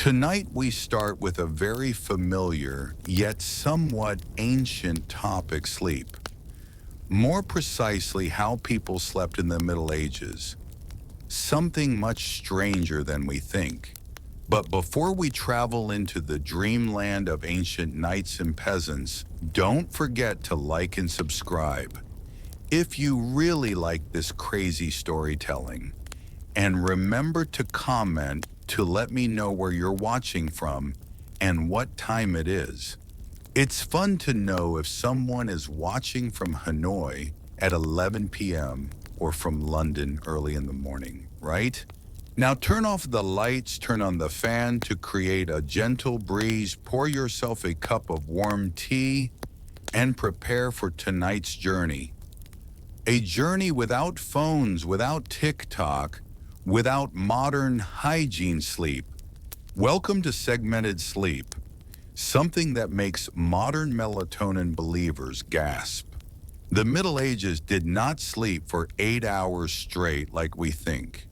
Tonight we start with a very familiar, yet somewhat ancient topic: sleep. More precisely, how people slept in the Middle Ages. Something much stranger than we think. But before we travel into the dreamland of ancient knights and peasants, don't forget to like and subscribe if you really like this crazy storytelling. And remember to comment to let me know where you're watching from and what time it is. It's fun to know if someone is watching from Hanoi at 11 p.m. or from London early in the morning, right? Now turn off the lights, turn on the fan to create a gentle breeze, pour yourself a cup of warm tea, and prepare for tonight's journey. A journey without phones, without TikTok, without modern hygiene sleep. Welcome to segmented sleep, something that makes modern melatonin believers gasp. The Middle Ages did not sleep for 8 hours straight like we think.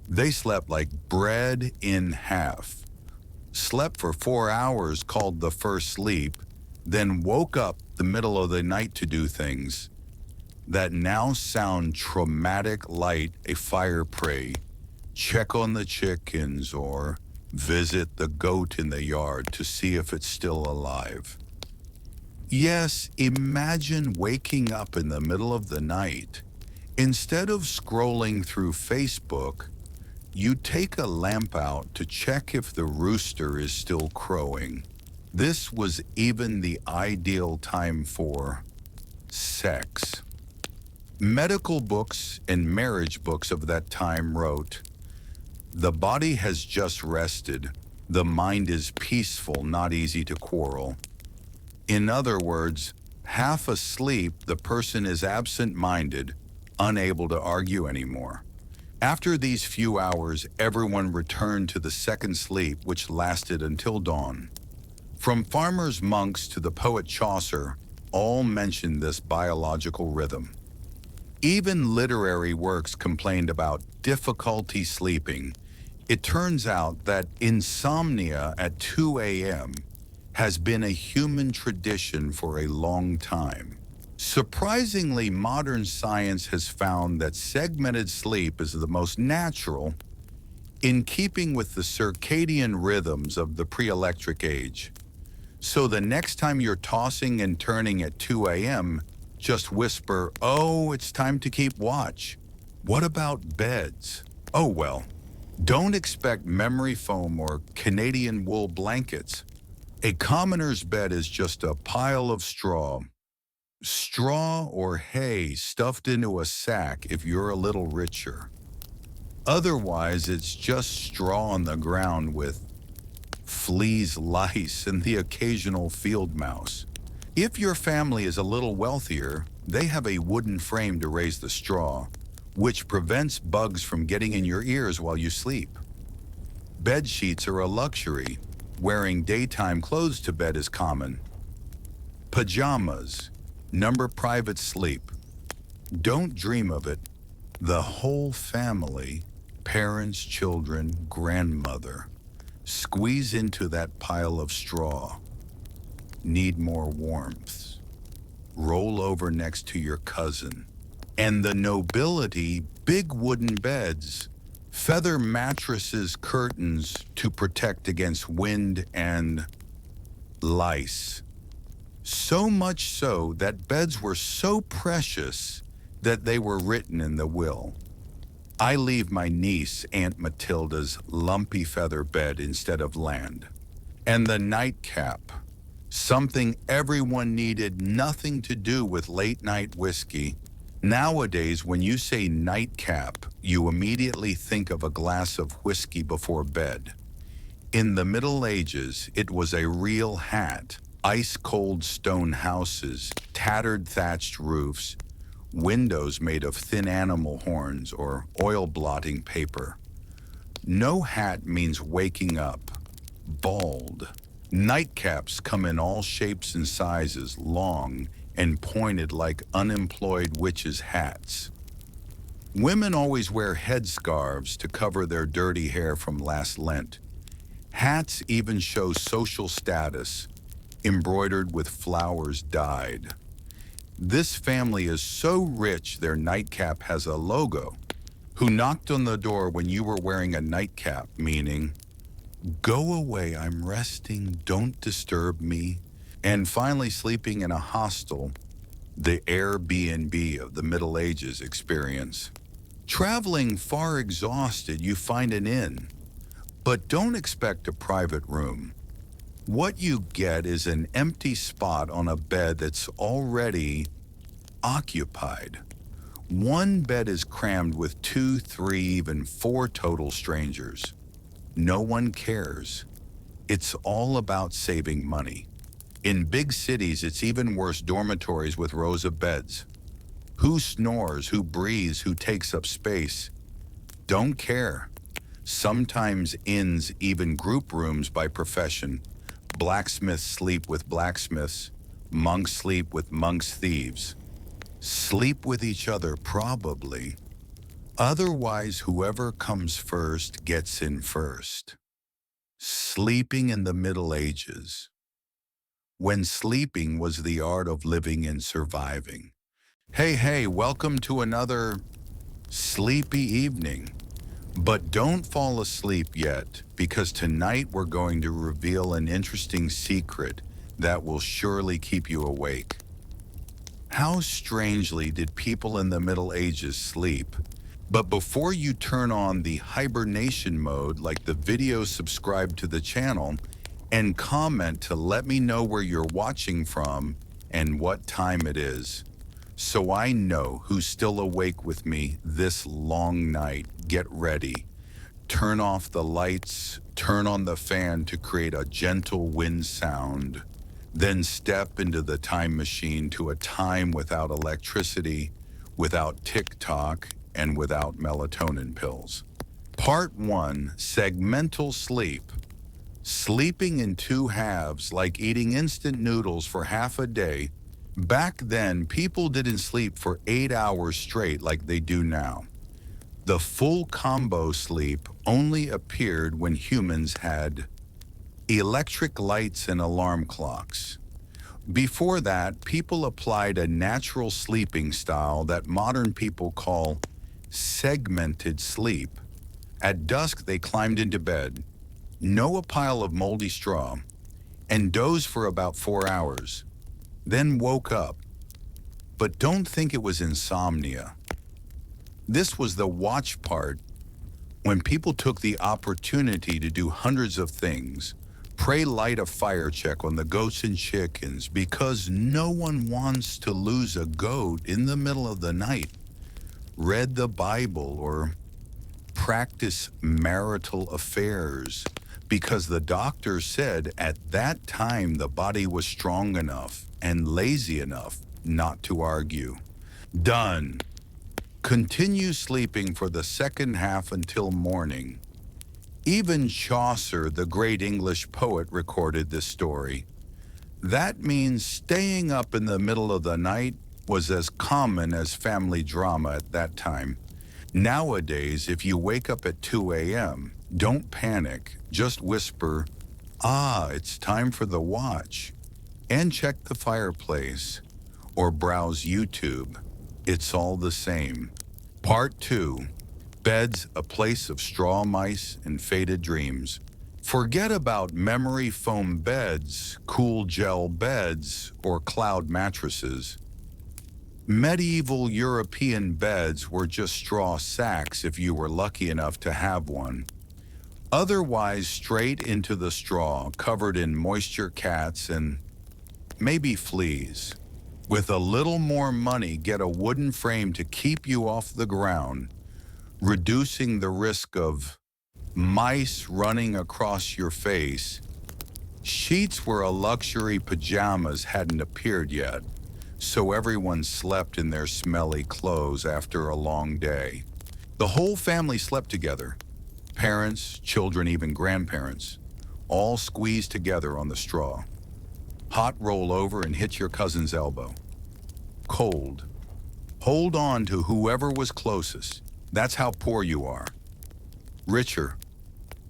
They slept like bread in half. Slept for 4 hours called the first sleep, then woke up the middle of the night to do things that now sound traumatic, light a fire prey, check on the chickens, or visit the goat in the yard to see if it's still alive. Yes, imagine waking up in the middle of the night. Instead of scrolling through Facebook, you take a lamp out to check if the rooster is still crowing. This was even the ideal time for sex. Medical books and marriage books of that time wrote, "The body has just rested. The mind is peaceful, not easy to quarrel." In other words, half asleep, the person is absent-minded, unable to argue anymore. After these few hours, everyone returned to the second sleep, which lasted until dawn. From farmers' monks to the poet Chaucer, all mentioned this biological rhythm. Even literary works complained about difficulty sleeping. It turns out that insomnia at 2 a.m. has been a human tradition for a long time. Surprisingly, modern science has found that segmented sleep is the most natural, in keeping with the circadian rhythms of the pre-electric age. So the next time you're tossing and turning at 2 a.m., just whisper, "Oh, it's time to keep watch." What about beds? Oh well, don't expect memory foam or Canadian wool blankets. A commoner's bed is just a pile of straw. Straw or hay stuffed into a sack if you're a little richer. Otherwise, it's just straw on the ground with fleas, lice, and the occasional field mouse. If your family is a little wealthier, they have a wooden frame to raise the straw, which prevents bugs from getting in your ears while you sleep. Bed sheets are a luxury. Wearing daytime clothes to bed is common. Pajamas, number private sleep. Don't dream of it. The whole family, parents, children, grandmother, squeeze into that pile of straw. Need more warmth. Roll over next to your cousin. And the nobility, big wooden beds, feather mattresses, curtains to protect against wind and lice. So much so that beds were so precious that they were written in the will. I leave my niece, Aunt Matilda's lumpy feather bed instead of land. And the nightcap, something everyone needed, nothing to do with late-night whiskey. Nowadays, when you say nightcap, you immediately think of a glass of whiskey before bed. In the Middle Ages, it was a real hat. Ice-cold stone houses, tattered thatched roofs, windows made of thin animal horns or oil-blotting paper. No hat means waking up. Bald. Nightcaps come in all shapes and sizes, long and pointed like unemployed witches' hats. Women always wear headscarves to cover their dirty hair from last Lent. Hats even show social status, embroidered with flowers dyed. This family is so rich their nightcap has a logo. Who knocked on the door when you were wearing a nightcap, meaning, "Go away, I'm resting, don't disturb me." And finally sleeping in a hostel, the Airbnb of the Middle Ages experience. Traveling far exhausted, you find an inn, but don't expect a private room. What you get is an empty spot on a bed that's already occupied. One bed is crammed with 2, 3, even 4 total strangers. No one cares. It's all about saving money. In big cities, it's even worse: dormitories with rows of beds. Who snores, who breathes, who takes up space? Don't care. Sometimes inns even group rooms by profession. Blacksmiths sleep with blacksmiths. Monks sleep with monks' thieves. Sleep with each other, probably. Otherwise, whoever comes first gets in first. Sleeping in the Middle Ages, when sleeping was the art of living and surviving. Hey, welcome to another sleepy evening. But don't fall asleep yet, because tonight we're going to reveal an interesting secret that will surely keep you awake. How strangely did people in the Middle Ages sleep? But before you turn on the hibernation mode, like the video, subscribe to the channel, and comment to let me know where you're watching from and what time it is, so I know who's still awake with me this long night. Get ready. Turn off the lights, turn on the fan to create a gentle wind sound. Then step into the time machine to a time without electricity, without TikTok, and without melatonin pills. Part 1, segmental sleep. Sleeping in 2 halves, like eating instant noodles for half a day. Back then, people didn't sleep for 8 hours straight like they do now. The full combo sleep only appeared when humans had electric lights and alarm clocks. Before that, people applied a natural sleeping style that modern people call segmented sleep. At dusk, they climbed into bed, know a pile of moldy straw, and dozed for about 4 hours, then woke up. But don't think it was insomnia. This was the watch part, when people took the opportunity to do hundreds of things. Pray, light a fire check on the goats and chickens, because no one wants to lose a goat in the middle of the night. Read the Bible or practice marital affairs, because the doctor said at that time the body was strong enough and lazy enough not to argue. Done. Continue sleeping for the second half until morning. Even Chaucer, the great English poet, recorded this story. That means staying up in the middle of the night was as common as family drama at that time. Nowadays, if you wake up at 2 a.m., don't panic, just whisper, it's time for the watch, and check the fireplace, or browse YouTube. It's all the same. Part 2. Beds, a place of straw mice and faded dreams. Forget about memory foam beds, cool gel beds, or cloud mattresses. Medieval European beds were just straw sacks if you were lucky enough to have one. Otherwise, straight into the straw, covered in moisture cats and maybe fleas. With a little more money, get a wooden frame to keep you off the ground, reducing the risk of mice running across your face. Sheets were a luxury, pajamas hadn't appeared yet, so everyone slept in their smelly clothes after a long day. The whole family slept together. Parents, children, even grandparents, all squeezed together on the straw. Hot, roll over and hit your cousin's elbow. Cold, hold on to whoever was closest. That's how poor you are. Richer,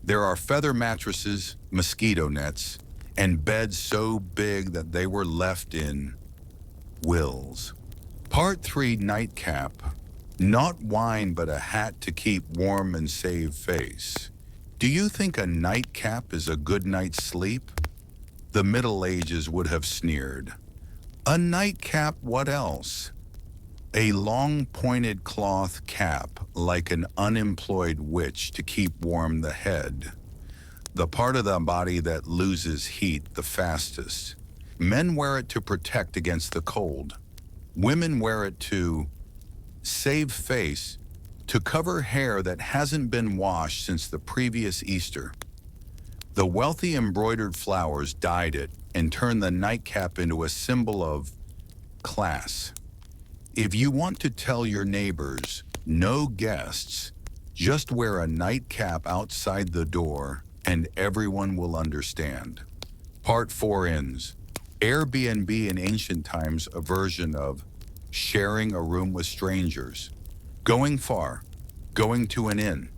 There are feather mattresses, mosquito nets, and beds so big that they were left in wills. Part 3, nightcap. Not wine, but a hat to keep warm and save face. Do you think a nightcap is a good night's sleep? The Middle Ages would have sneered. A nightcap, what else? A long pointed cloth cap, like an unemployed witch to keep warm the head. The part of the body that loses heat the fastest. Men wear it to protect against the cold. Women wear it to save face, to cover hair that hasn't been washed since the previous Easter. The wealthy embroidered flowers dyed it and turned the nightcap into a symbol of class. If you want to tell your neighbors, no guests, just wear a nightcap outside the door and everyone will understand. Part 4 ends. Airbnb in ancient times, a version of sharing a room with strangers. Going far, going to an inn.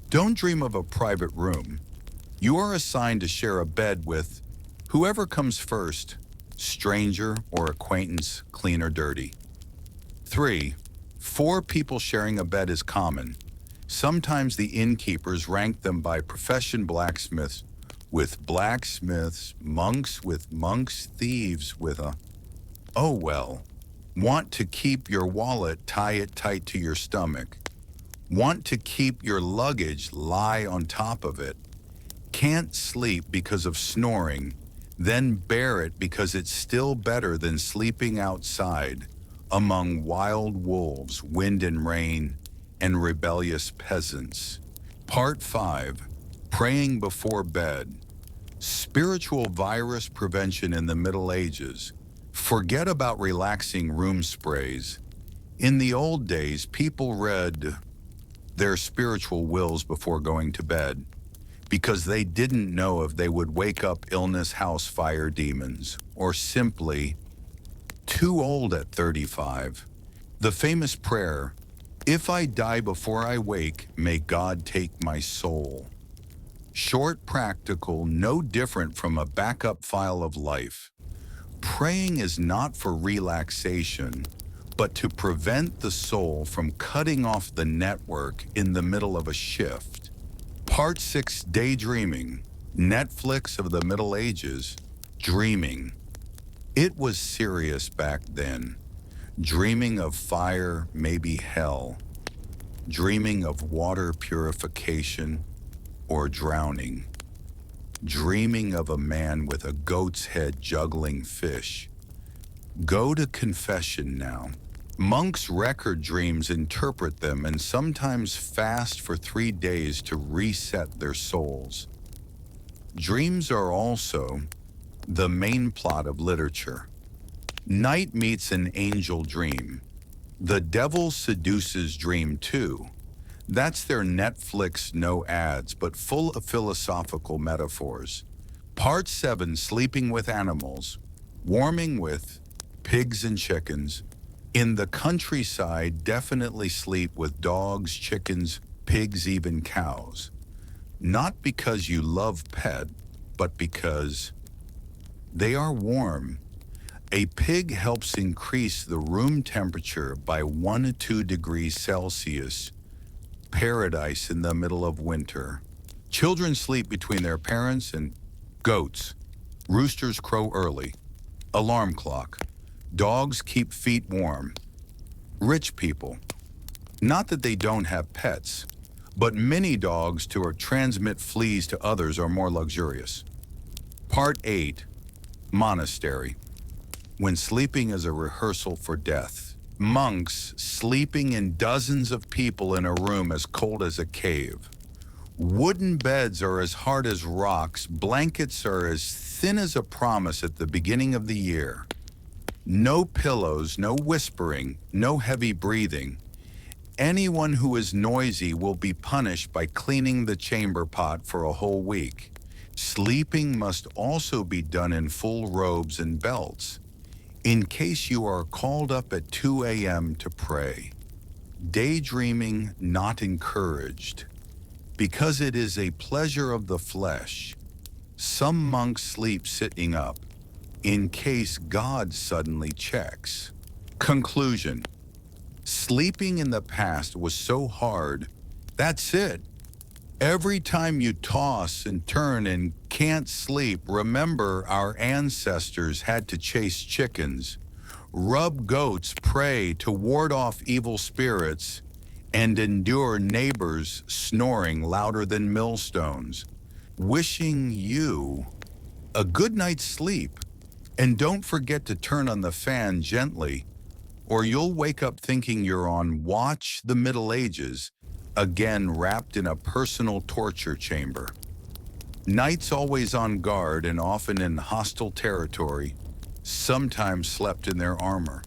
Don't dream of a private room. You are assigned to share a bed with whoever comes first, stranger or acquaintance, clean or dirty. 3. 4 people sharing a bed is common. Sometimes the innkeepers rank them by profession: blacksmiths with blacksmiths, monks with monks, thieves with a... Oh well. Want to keep your wallet, tie it tight to your stomach. Want to keep your luggage, lie on top of it. Can't sleep because of snoring, then bear it because it's still better than sleeping outside among wild wolves, wind and rain, and rebellious peasants. Part 5, praying before bed. Spiritual virus prevention in the Middle Ages. Forget about relaxing room sprays. In the old days, people read their spiritual wills before going to bed because they didn't know if they would wake up illness, house fire, demons, or simply too old at 35. The famous prayer, "If I die before I wake, may God take my soul." Short, practical, no different from a backup file of life. Praying is not for relaxation, but to prevent the soul from cutting off the network in the middle of a shift. Part 6, daydreaming. Netflix of the Middle Ages. Dreaming. It was serious back then. Dreaming of fire, maybe hell. Dreaming of water purification or drowning. Dreaming of a man with a goat's head juggling fish. Go to confession now. Monks record dreams, interpret them, and sometimes fast for 3 days to reset their souls. Dreams are also the main plot of literature. Night meets an angel dream. The devil seduces dream too. That's their Netflix, no ads, but full of philosophical metaphors. Part 7, sleeping with animals. Warming with pigs and chickens. In the countryside, definitely sleep with dogs, chickens, pigs, even cows. Not because you love pet, but because they are warm. A pig helps increase the room temperature by 1 to 2 degrees Celsius. Paradise in the middle of winter. Children sleep between their parents, and goats. Roosters crow early. Alarm clock. Dogs keep feet warm. Rich people. Not that they don't have pets, but many dogs to transmit fleas to others are more luxurious. Part 8, monastery. When sleeping is a rehearsal for death. Monks sleeping in dozens of people in a room as cold as a cave. Wooden beds are as hard as rocks. Blankets are as thin as a promise at the beginning of the year. No pillows, no whispering, no heavy breathing. Anyone who is noisy will be punished by cleaning the chamber pot for a whole week. Sleeping must also be done in full robes and belts, in case you are called up at 2 a.m. to pray. Daydreaming not encouraged. Because it is a pleasure of the flesh, some monks sleep sitting up, in case God suddenly checks. Conclusion: sleeping in the past was so hard, that's it. Every time you toss and turn and can't sleep, remember our ancestors had to chase chickens, rub goats, pray to ward off evil spirits, and endure neighbors snoring louder than millstones. Wishing you a good night's sleep. And don't forget to turn on the fan gently, or you'll wake up thinking you're on Watch the Middle Ages, again wrapped in a personal torture chamber. Knights always on guard and often in hostile territory, sometimes slept in their armor.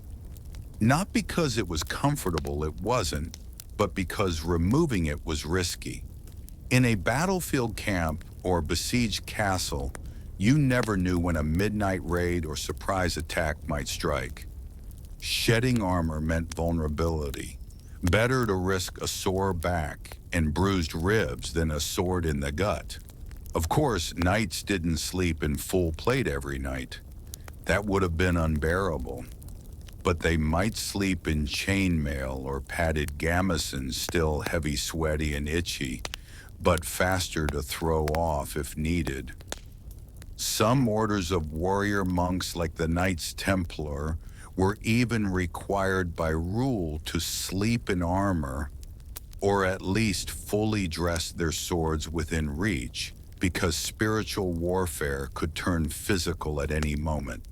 Not because it was comfortable, it wasn't, but because removing it was risky. In a battlefield camp or besieged castle, you never knew when a midnight raid or surprise attack might strike. Shedding armor meant vulnerability. Better to risk a sore back and bruised ribs than a sword in the gut. Of course, knights didn't sleep in full plate every night. That would have been unbearable. But they might sleep in chainmail or padded gamisons, still heavy, sweaty, and itchy, but faster to throw off if needed. Some orders of warrior monks, like the Knights Templar, were even required by rule to sleep in armor, or at least fully dress their swords within reach, because spiritual warfare could turn physical at any moment.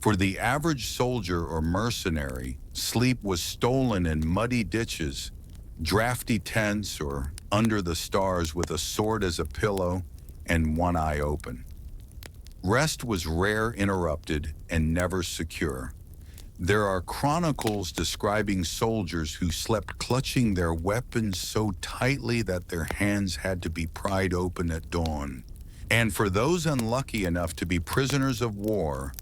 For the average soldier or mercenary, sleep was stolen in muddy ditches, drafty tents, or under the stars with a sword as a pillow and one eye open. Rest was rare, interrupted, and never secure. There are chronicles describing soldiers who slept clutching their weapons so tightly that their hands had to be pried open at dawn. And for those unlucky enough to be prisoners of war,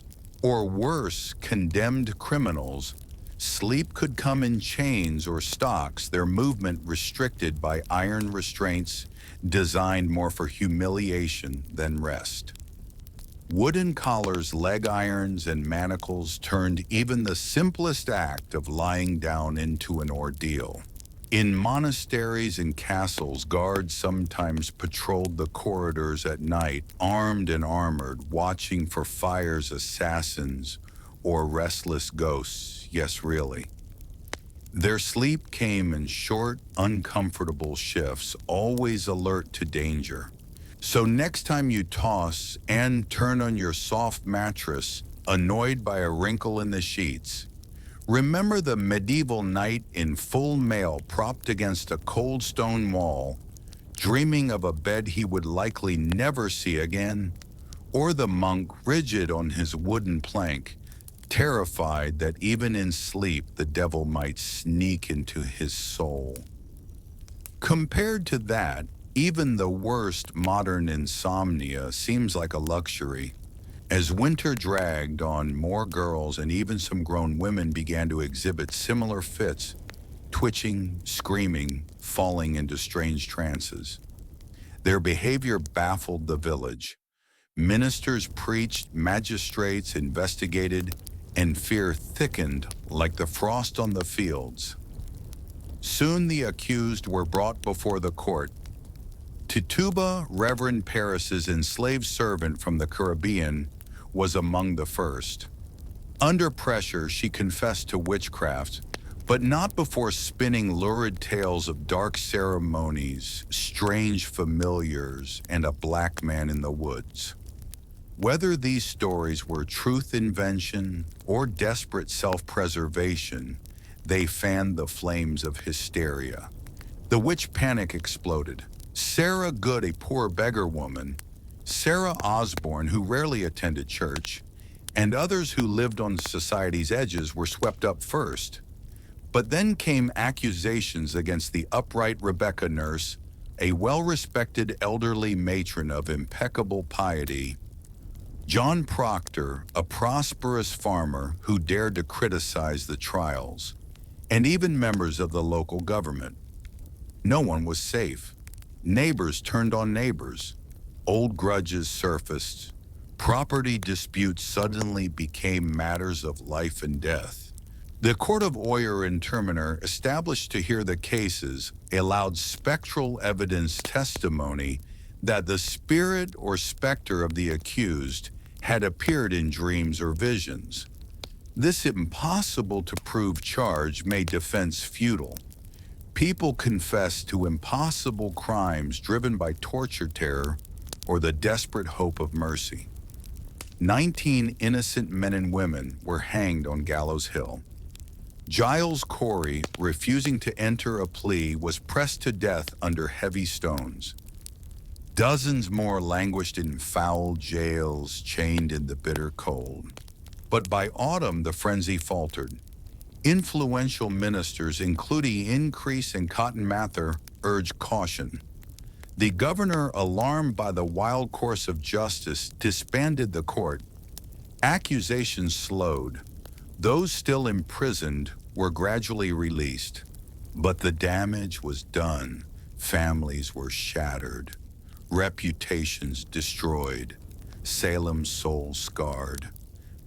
or worse, condemned criminals, sleep could come in chains or stocks, their movement restricted by iron restraints designed more for humiliation than rest. Wooden collars, leg irons, and manacles turned even the simplest act of lying down into an ordeal. In monasteries and castles, guards sometimes patrolled the corridors at night, armed and armored, watching for fires, assassins, or restless ghosts. Yes, really. Their sleep came in short, uncomfortable shifts, always alert to danger. So next time you toss and turn on your soft mattress, annoyed by a wrinkle in the sheets, remember the medieval knight in full mail propped against a cold stone wall, dreaming of a bed he would likely never see again, or the monk rigid on his wooden plank, terrified that even in sleep the devil might sneak into his soul. Compared to that, even the worst modern insomnia seems like a luxury. As winter dragged on, more girls and even some grown women began to exhibit similar fits, twitching, screaming, falling into strange trances. Their behavior baffled the village. Ministers preached, magistrates investigated, and fear thickened like the frost on the fields. Soon the accused were brought before the court. Tituba, Reverend Paris's enslaved servant from the Caribbean, was among the first. Under pressure, she confessed to witchcraft, but not before spinning lurid tales of dark ceremonies, strange familiars, and a black man in the woods. Whether these stories were truth invention or desperate self-preservation, they fanned the flames of hysteria. The witch panic exploded. Sarah Good, a poor beggar woman, Sarah Osborne, who rarely attended church, and others who lived on society's edges were swept up first. But then came accusations against the upright Rebecca Nurse, a well-respected elderly matron of impeccable piety, John Proctor, a prosperous farmer who dared to criticize the trials, and even members of the local government. No one was safe. Neighbors turned on neighbors. Old grudges surfaced. Property disputes suddenly became matters of life and death. The Court of Oyer and Terminer, established to hear the cases, allowed spectral evidence testimony that the spirit or specter of the accused had appeared in dreams or visions. This impossible to prove charge made defense futile. People confessed to impossible crimes driven by torture terror or the desperate hope of mercy. 19 innocent men and women were hanged on Gallows Hill. Giles Corey, refusing to enter a plea, was pressed to death under heavy stones. Dozens more languished in foul jails, chained in the bitter cold. But by autumn, the frenzy faltered. Influential ministers, including Increase and Cotton Mather, urged caution. The governor, alarmed by the wild course of justice, disbanded the court. Accusations slowed. Those still imprisoned were gradually released. But the damage was done. Families were shattered. Reputations destroyed. Salem's soul scarred.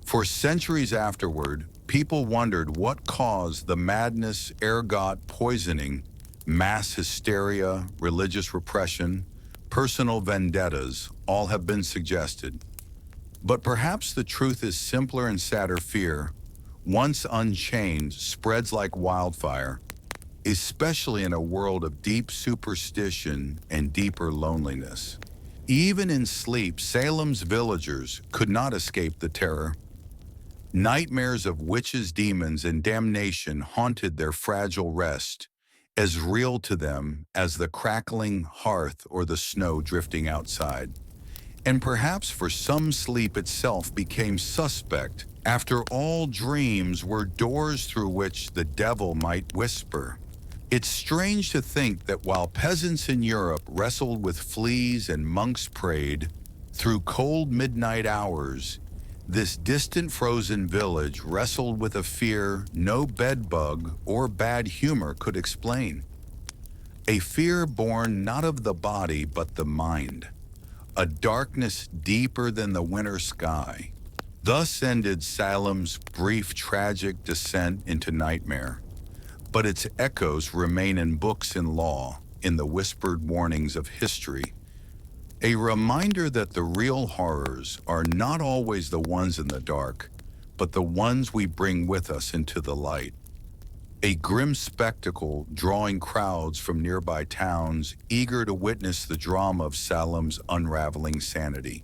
For centuries afterward, people wondered what caused the madness, ergot poisoning, mass hysteria, religious repression, personal vendettas, all have been suggested. But perhaps the truth is simpler and sadder. Fear, once unchained, spreads like wildfire, especially in a world of deep superstition and deeper loneliness. Even in sleep, Salem's villagers could not escape the terror. Nightmares of witches, demons, and damnation haunted their fragile rest, as real to them as the crackling hearth or the snow drifting outside. And perhaps for some, sleep itself became suspect. After all, dreams were doors through which the devil might whisper. It's strange to think that while peasants in Europe wrestled with fleas and monks prayed through cold midnight hours, this distant frozen village wrestled with a fear no bedbug or bad humor could explain. A fear born not of the body but the mind, a darkness deeper than the winter sky. Thus ended Salem's brief tragic descent into nightmare. But its echoes remain in books and law, in the whispered warnings of history. A reminder that the real horrors are not always the ones in the dark, but the ones we bring with us into the light. A grim spectacle drawing crowds from nearby towns eager to witness the drama of Salem's unraveling sanity.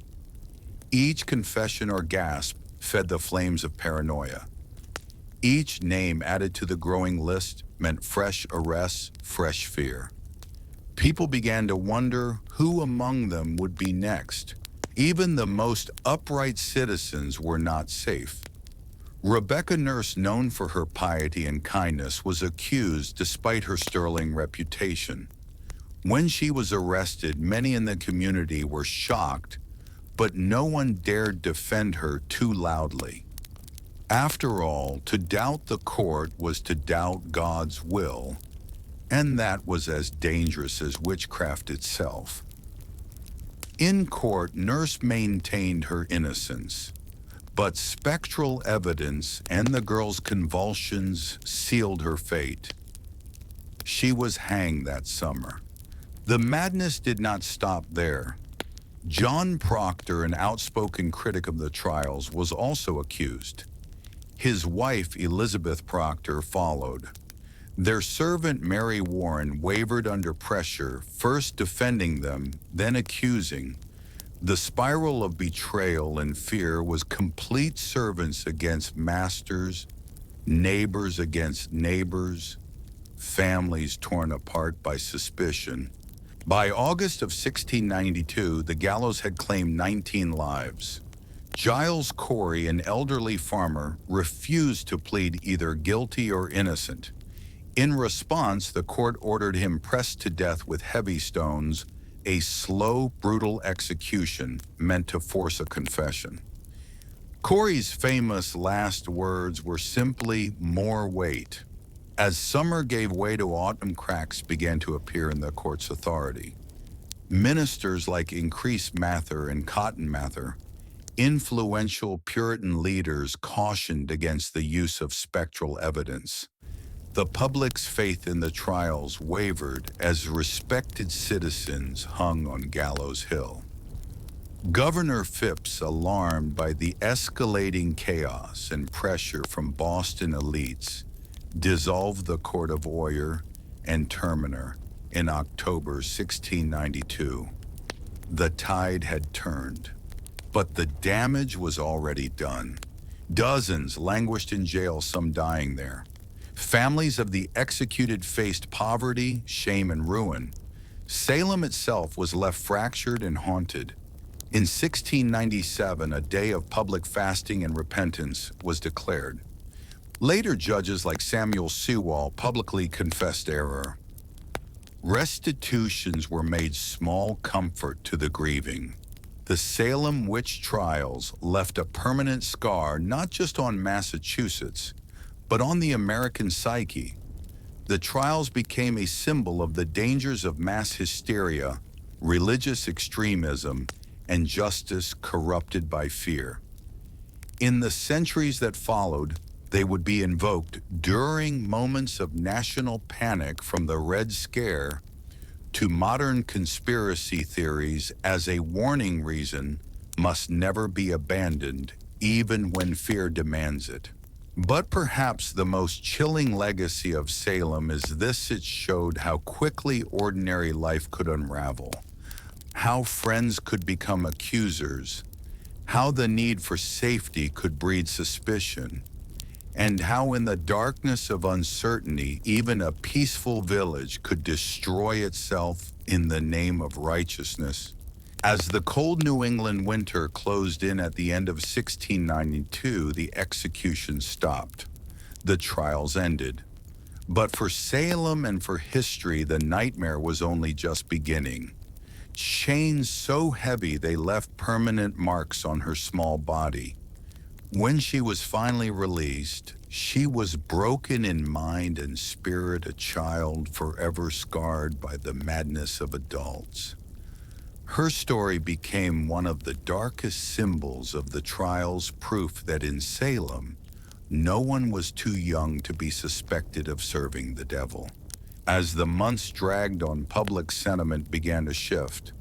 Each confession or gasp fed the flames of paranoia. Each name added to the growing list meant fresh arrests, fresh fear. People began to wonder who among them would be next. Even the most upright citizens were not safe. Rebecca Nurse, known for her piety and kindness, was accused despite her sterling reputation. When she was arrested, many in the community were shocked, but no one dared defend her too loudly. After all, to doubt the court was to doubt God's will, and that was as dangerous as witchcraft itself. In court, Nurse maintained her innocence, but spectral evidence and the girl's convulsions sealed her fate. She was hanged that summer. The madness did not stop there. John Proctor, an outspoken critic of the trials, was also accused. His wife, Elizabeth Proctor, followed. Their servant, Mary Warren, wavered under pressure, first defending them, then accusing. The spiral of betrayal and fear was complete: servants against masters, neighbors against neighbors, families torn apart by suspicion. By August of 1692, the gallows had claimed 19 lives. Giles Corey, an elderly farmer, refused to plead either guilty or innocent. In response, the court ordered him pressed to death with heavy stones, a slow, brutal execution meant to force a confession. Corey's famous last words were simply, "More weight." As summer gave way to autumn, cracks began to appear in the court's authority. Ministers like Increase Mather and Cotton Mather, influential Puritan leaders, cautioned against the use of spectral evidence. The public's faith in the trials wavered as respected citizens hung on Gallows Hill. Governor Phipps, alarmed by the escalating chaos and pressure from Boston elites, dissolved the Court of Oyer and Terminer in October 1692. The tide had turned, but the damage was already done. Dozens languished in jail, some dying there. Families of the executed faced poverty, shame, and ruin. Salem itself was left fractured and haunted. In 1697, a day of public fasting and repentance was declared. Later judges like Samuel Sewall publicly confessed error. Restitutions were made small comfort to the grieving. The Salem witch trials left a permanent scar not just on Massachusetts, but on the American psyche. The trials became a symbol of the dangers of mass hysteria, religious extremism, and justice corrupted by fear. In the centuries that followed, they would be invoked during moments of national panic, from the Red Scare to modern conspiracy theories, as a warning. Reason must never be abandoned, even when fear demands it. But perhaps the most chilling legacy of Salem is this: it showed how quickly ordinary life could unravel, how friends could become accusers, how the need for safety could breed suspicion, and how in the darkness of uncertainty, even a peaceful village could destroy itself in the name of righteousness. As the cold New England winter closed in at the end of 1692, the executions stopped. The trials ended. But for Salem and for history, the nightmare was only just beginning. Chains so heavy they left permanent marks on her small body. When she was finally released, she was broken in mind and spirit, a child forever scarred by the madness of adults. Her story became one of the darkest symbols of the trials, proof that in Salem, no one was too young to be suspected of serving the devil. As the months dragged on, public sentiment began to shift.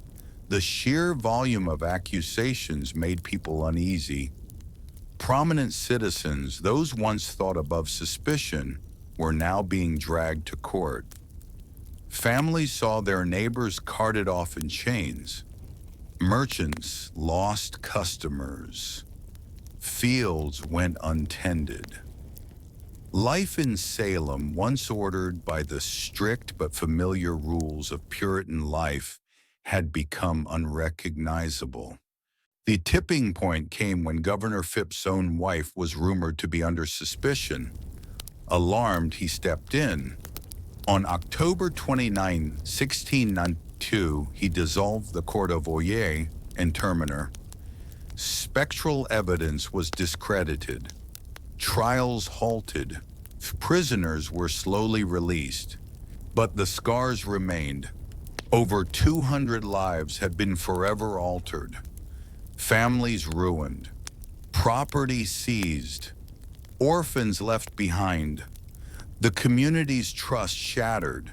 The sheer volume of accusations made people uneasy. Prominent citizens, those once thought above suspicion, were now being dragged to court. Families saw their neighbors carted off in chains. Merchants lost customers. Fields went untended. Life in Salem, once ordered by the strict but familiar rules of Puritan life, had become unrecognizable. The tipping point came when Governor Phipps' own wife was rumored to be under suspicion. Alarmed, he stepped in. On October 29, 1692, he dissolved the Court of Oyer and Terminer. Spectral evidence was discredited. Trials halted. Prisoners were slowly released. But the scars remained. Over 200 lives had been forever altered. Families ruined. Property seized. Orphans left behind. The community's trust shattered.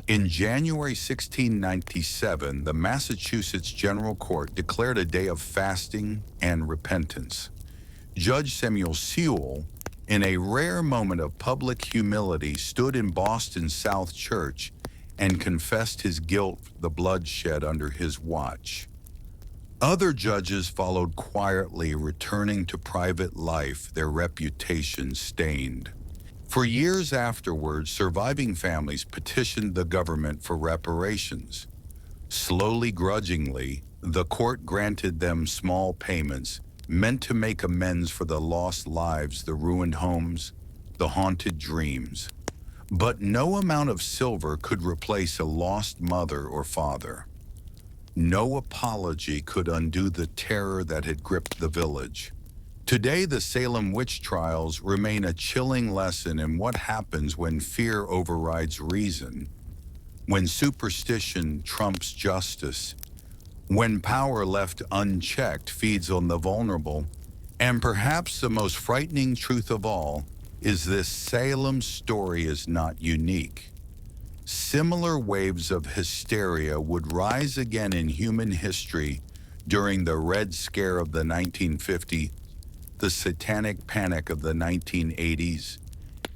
In January 1697, the Massachusetts General Court declared a day of fasting and repentance. Judge Samuel Sewall, in a rare moment of public humility, stood in Boston's South Church and confessed his guilt for the bloodshed under his watch. Other judges followed quietly, returning to private life, their reputations stained. For years afterwards, surviving families petitioned the government for reparations. Slowly, grudgingly, the court granted them small payments, meant to make amends for the lost lives, the ruined homes, the haunted dreams. But no amount of silver could replace a lost mother or father. No apology could undo the terror that had gripped the village. Today, the Salem witch trials remain a chilling lesson in what happens when fear overrides reason. when superstition trumps justice, when power left unchecked feeds on the vulnerable, and perhaps the most frightening truth of all is this: Salem story is not unique. Similar waves of hysteria would rise again in human history during the Red Scare of the 1950s, the Satanic Panic of the 1980s,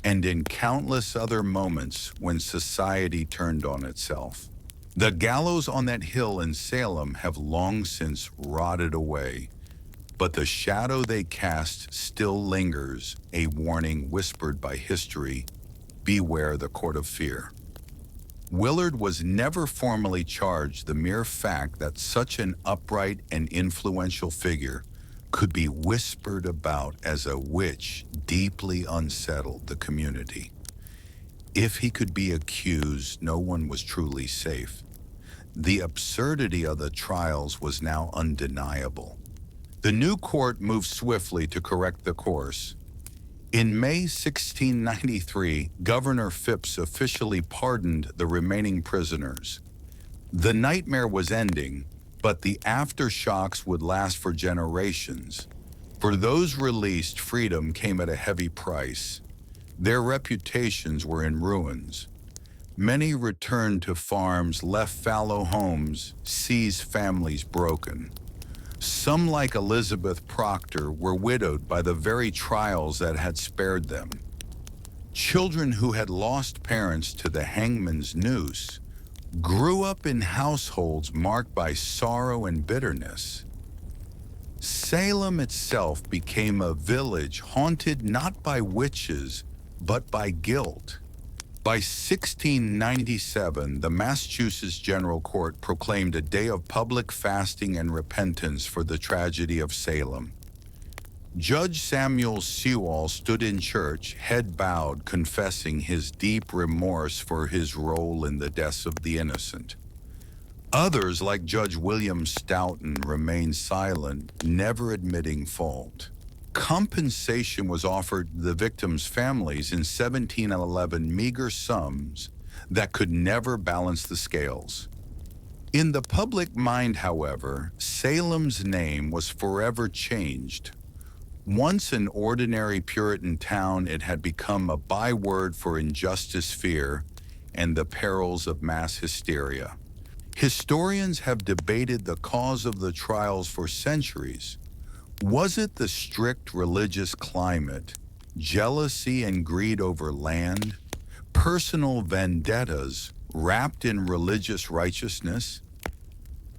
and in countless other moments when society turned on itself. The gallows on that hill in Salem have long since rotted away, but the shadow they cast still lingers, a warning whispered by history: beware the court of fear. Willard was never formally charged. The mere fact that such an upright and influential figure could be whispered about as a witch deeply unsettled the community. If he could be accused, no one was truly safe. The absurdity of the trials was now undeniable. The new court moved swiftly to correct the course. In May 1693, Governor Phipps officially pardoned the remaining prisoners. The nightmare was ending, but the aftershocks would last for generations. For those released, freedom came at a heavy price. Their reputations were in ruins. Many returned to farms, left fallow homes, sees families broken. Some, like Elizabeth Proctor, were widowed by the very trials that had spared them. Children who had lost parents to the hangman's noose grew up in households marked by sorrow and bitterness. Salem itself became a village haunted not by witches, but by guilt. By 1697, the Massachusetts General Court proclaimed a day of public fasting and repentance for the tragedy of Salem. Judge Samuel Sewall stood in church, head bowed, confessing his deep remorse for his role in the deaths of the innocent. Others, like Judge William Stoughton, remained silent, never admitting fault. Compensation was offered the victims' families in 1711, meager sums that could never balance the scales. In the public mind, however, Salem's name was forever changed. Once an ordinary Puritan town, it had become a byword for injustice, fear, and the perils of mass hysteria. Historians have debated the cause of the trials for centuries. Was it the strict religious climate, jealousy and greed over land, personal vendettas wrapped in religious righteousness?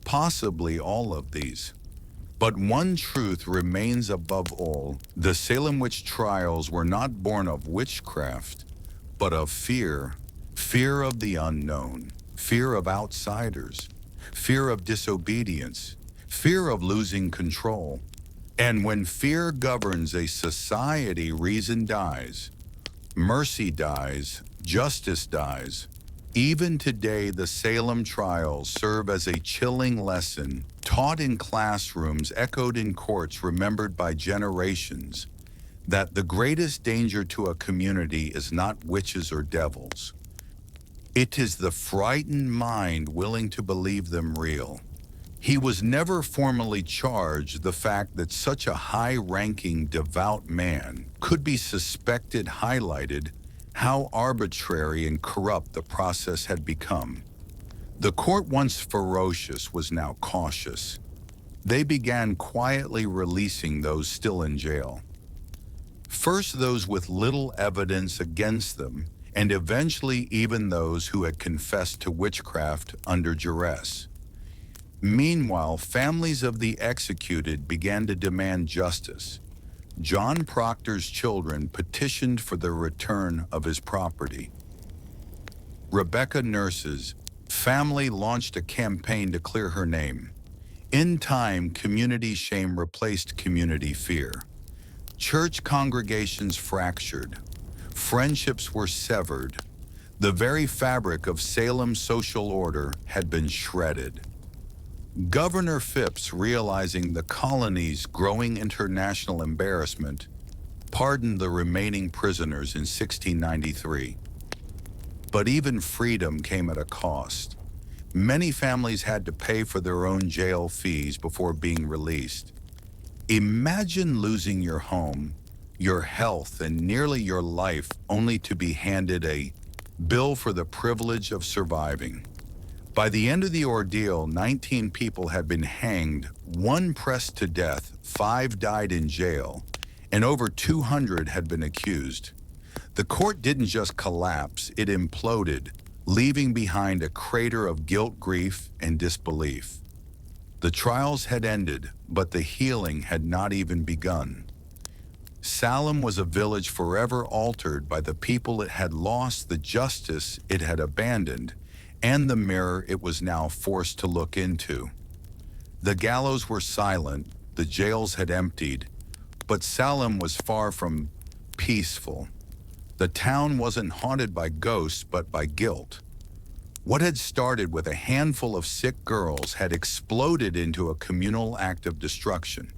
Possibly all of these. But one truth remains above all: the Salem witch trials were not born of witchcraft, but of fear. Fear of the unknown, fear of outsiders, fear of disobedience, fear of losing control. And when fear governs a society, reason dies, mercy dies, justice dies. Even today, the Salem trials serve as a chilling lesson, taught in classrooms, echoed in courts, remembered by generations, that the greatest danger to a community is not witches or devils. It is the frightened mind willing to believe them real. He was never formally charged. The fact that such a high-ranking, devout man could be suspected highlighted how arbitrary and corrupt the process had become. The court, once ferocious, was now cautious. They began quietly releasing those still in jail. First those with little evidence against them, and eventually even those who had confessed to witchcraft under duress. Meanwhile, families of the executed began to demand justice. John Proctor's children petitioned for the return of his property. Rebecca Nurse's family launched a campaign to clear her name. In time, community shame replaced community fear. Church congregations fractured. Friendships were severed. The very fabric of Salem's social order had been shredded. Governor Phipps, realizing the colony's growing international embarrassment, pardoned the remaining prisoners in 1693. But even freedom came at a cost. Many families had to pay for their own jail fees before being released. Imagine losing your home, your health, and nearly your life only to be handed a bill for the privilege of surviving. By the end of the ordeal, 19 people had been hanged, 1 pressed to death, 5 died in jail, and over 200 had been accused. The court didn't just collapse, it imploded, leaving behind a crater of guilt, grief, and disbelief. The trials had ended, but the healing had not even begun. Salem was a village forever altered by the people it had lost, the justice it had abandoned, and the mirror it was now forced to look into. The gallows were silent, the jails had emptied, but Salem was far from peaceful. The town wasn't haunted by ghosts, but by guilt. What had started with a handful of sick girls had exploded into a communal act of destruction.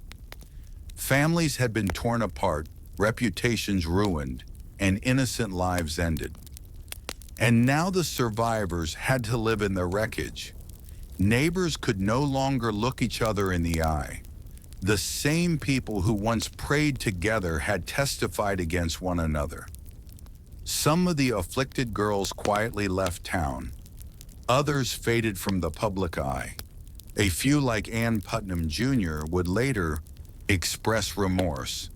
Families had been torn apart, reputations ruined, and innocent lives ended. And now the survivors had to live in the wreckage. Neighbors could no longer look each other in the eye. The same people who once prayed together had testified against one another. Some of the afflicted girls quietly left town. Others faded from the public eye. A few, like Ann Putnam Jr., would later express remorse.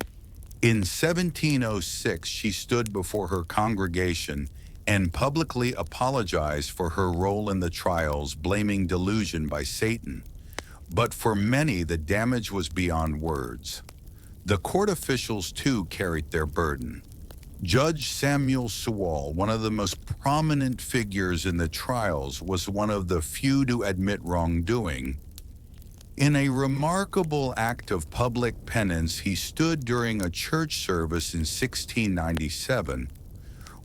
In 1706, she stood before her congregation and publicly apologized for her role in the trials, blaming delusion by Satan. But for many, the damage was beyond words. The court officials, too, carried their burden. Judge Samuel Sewall, one of the most prominent figures in the trials, was one of the few to admit wrongdoing. In a remarkable act of public penance, he stood during a church service in 1697,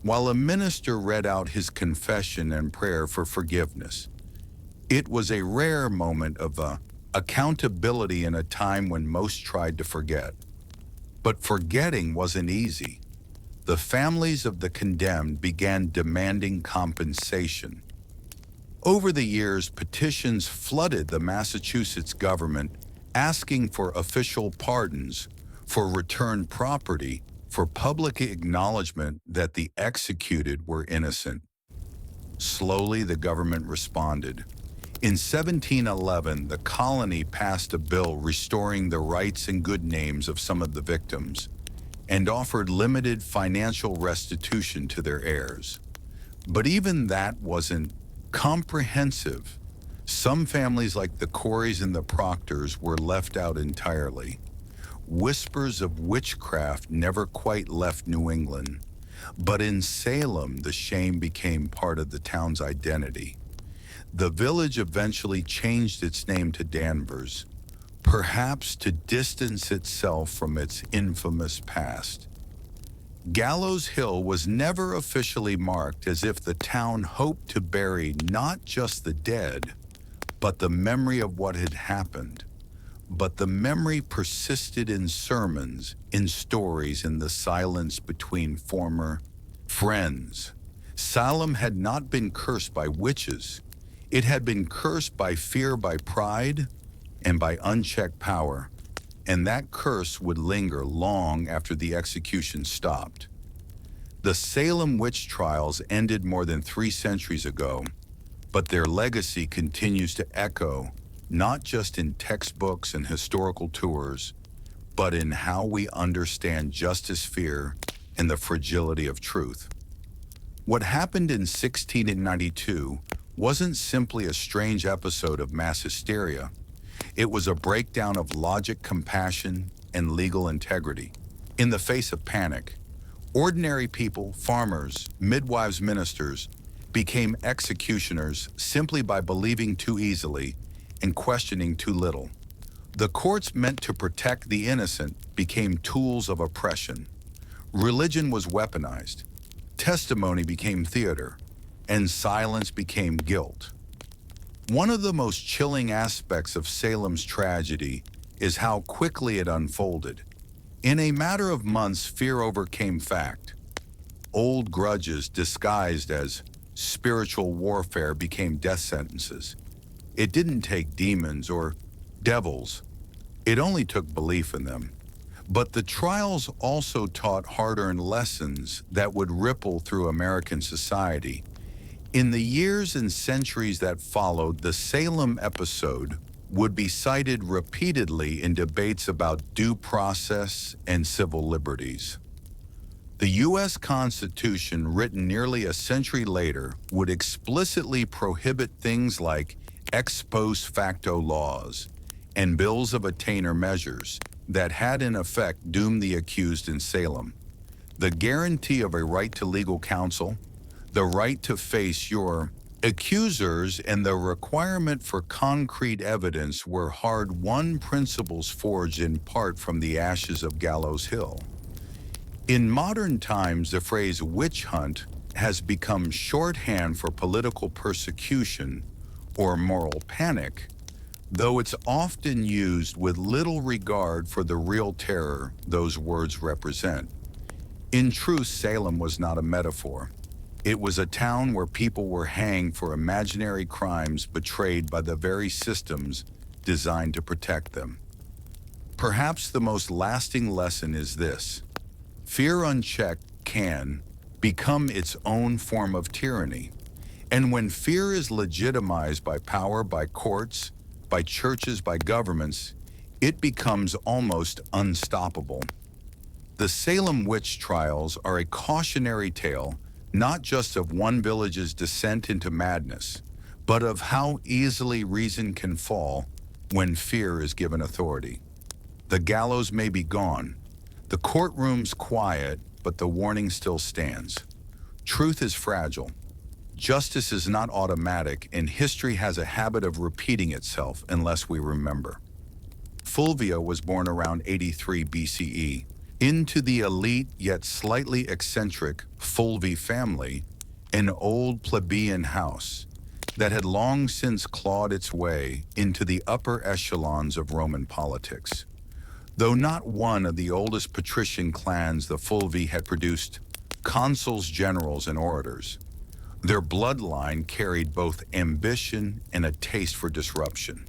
while a minister read out his confession and prayer for forgiveness. It was a rare moment of accountability in a time when most tried to forget. But forgetting wasn't easy. The families of the condemned began demanding compensation. Over the years, petitions flooded the Massachusetts government asking for official pardons, for returned property, for public acknowledgement that the executed were innocent. Slowly, the government responded. In 1711, the colony passed a bill restoring the rights and good names of some of the victims, and offered limited financial restitution to their heirs. But even that wasn't comprehensive. Some families, like the Coreys and the Proctors, were left out entirely. Whispers of witchcraft never quite left New England, but in Salem, the shame became part of the town's identity. The village eventually changed its name to Danvers, perhaps to distance itself from its infamous past. Gallows Hill was never officially marked, as if the town hoped to bury not just the dead, but the memory of what had happened. But the memory persisted in sermons, in stories, in the silence between former friends. Salem had not been cursed by witches. It had been cursed by fear, by pride, and by unchecked power, and that curse would linger long after the execution stopped. The Salem witch trials ended more than 3 centuries ago, but their legacy continues to echo, not just in textbooks and historical tours, but in how we understand justice, fear, and the fragility of truth. What happened in 1692 wasn't simply a strange episode of mass hysteria. It was a breakdown of logic, compassion, and legal integrity. In the face of panic, ordinary people, farmers, midwives, ministers, became executioners simply by believing too easily and questioning too little. The courts meant to protect the innocent became tools of oppression. Religion was weaponized. Testimony became theater, and silence became guilt. One of the most chilling aspects of Salem's tragedy is how quickly it unfolded. In a matter of months, fear overcame fact. Old grudges disguised as spiritual warfare became death sentences. It didn't take demons or devils. It only took belief in them. But the trials also taught hard-earned lessons that would ripple through American society. In the years and centuries that followed, the Salem episode would be cited repeatedly in debates about due process and civil liberties. The U.S. Constitution, written nearly a century later, would explicitly prohibit things like ex post facto laws and bills of attainder measures that had in effect doomed the accused in Salem. The guarantee of a right to legal counsel, the right to face your accusers, and the requirement for concrete evidence were hard-won principles forged in part from the ashes of Gallows Hill. In modern times, the phrase witch hunt has become shorthand for political persecution or moral panic, though it's often used with little regard for the real terror those words represent. In truth, Salem was not a metaphor. It was a town where people were hanged for imaginary crimes betrayed by the very systems designed to protect them. Perhaps the most lasting lesson is this: fear unchecked can become its own form of tyranny. And when fear is legitimized by power, by courts, by churches, by governments, it becomes almost unstoppable. The Salem witch trials are a cautionary tale, not just of one village's descent into madness, but of how easily reason can fall when fear is given authority. The gallows may be gone, the courtroom's quiet, but the warning still stands. Truth is fragile. Justice is not automatic, and history has a habit of repeating itself unless we remember. Fulvia was born around 83 BCE into the elite yet slightly eccentric Fulvi family, an old plebeian house that had long since clawed its way into the upper echelons of Roman politics. Though not one of the oldest patrician clans, the Fulvi had produced consuls, generals, and orators. Their bloodline carried both ambition and a taste for disruption.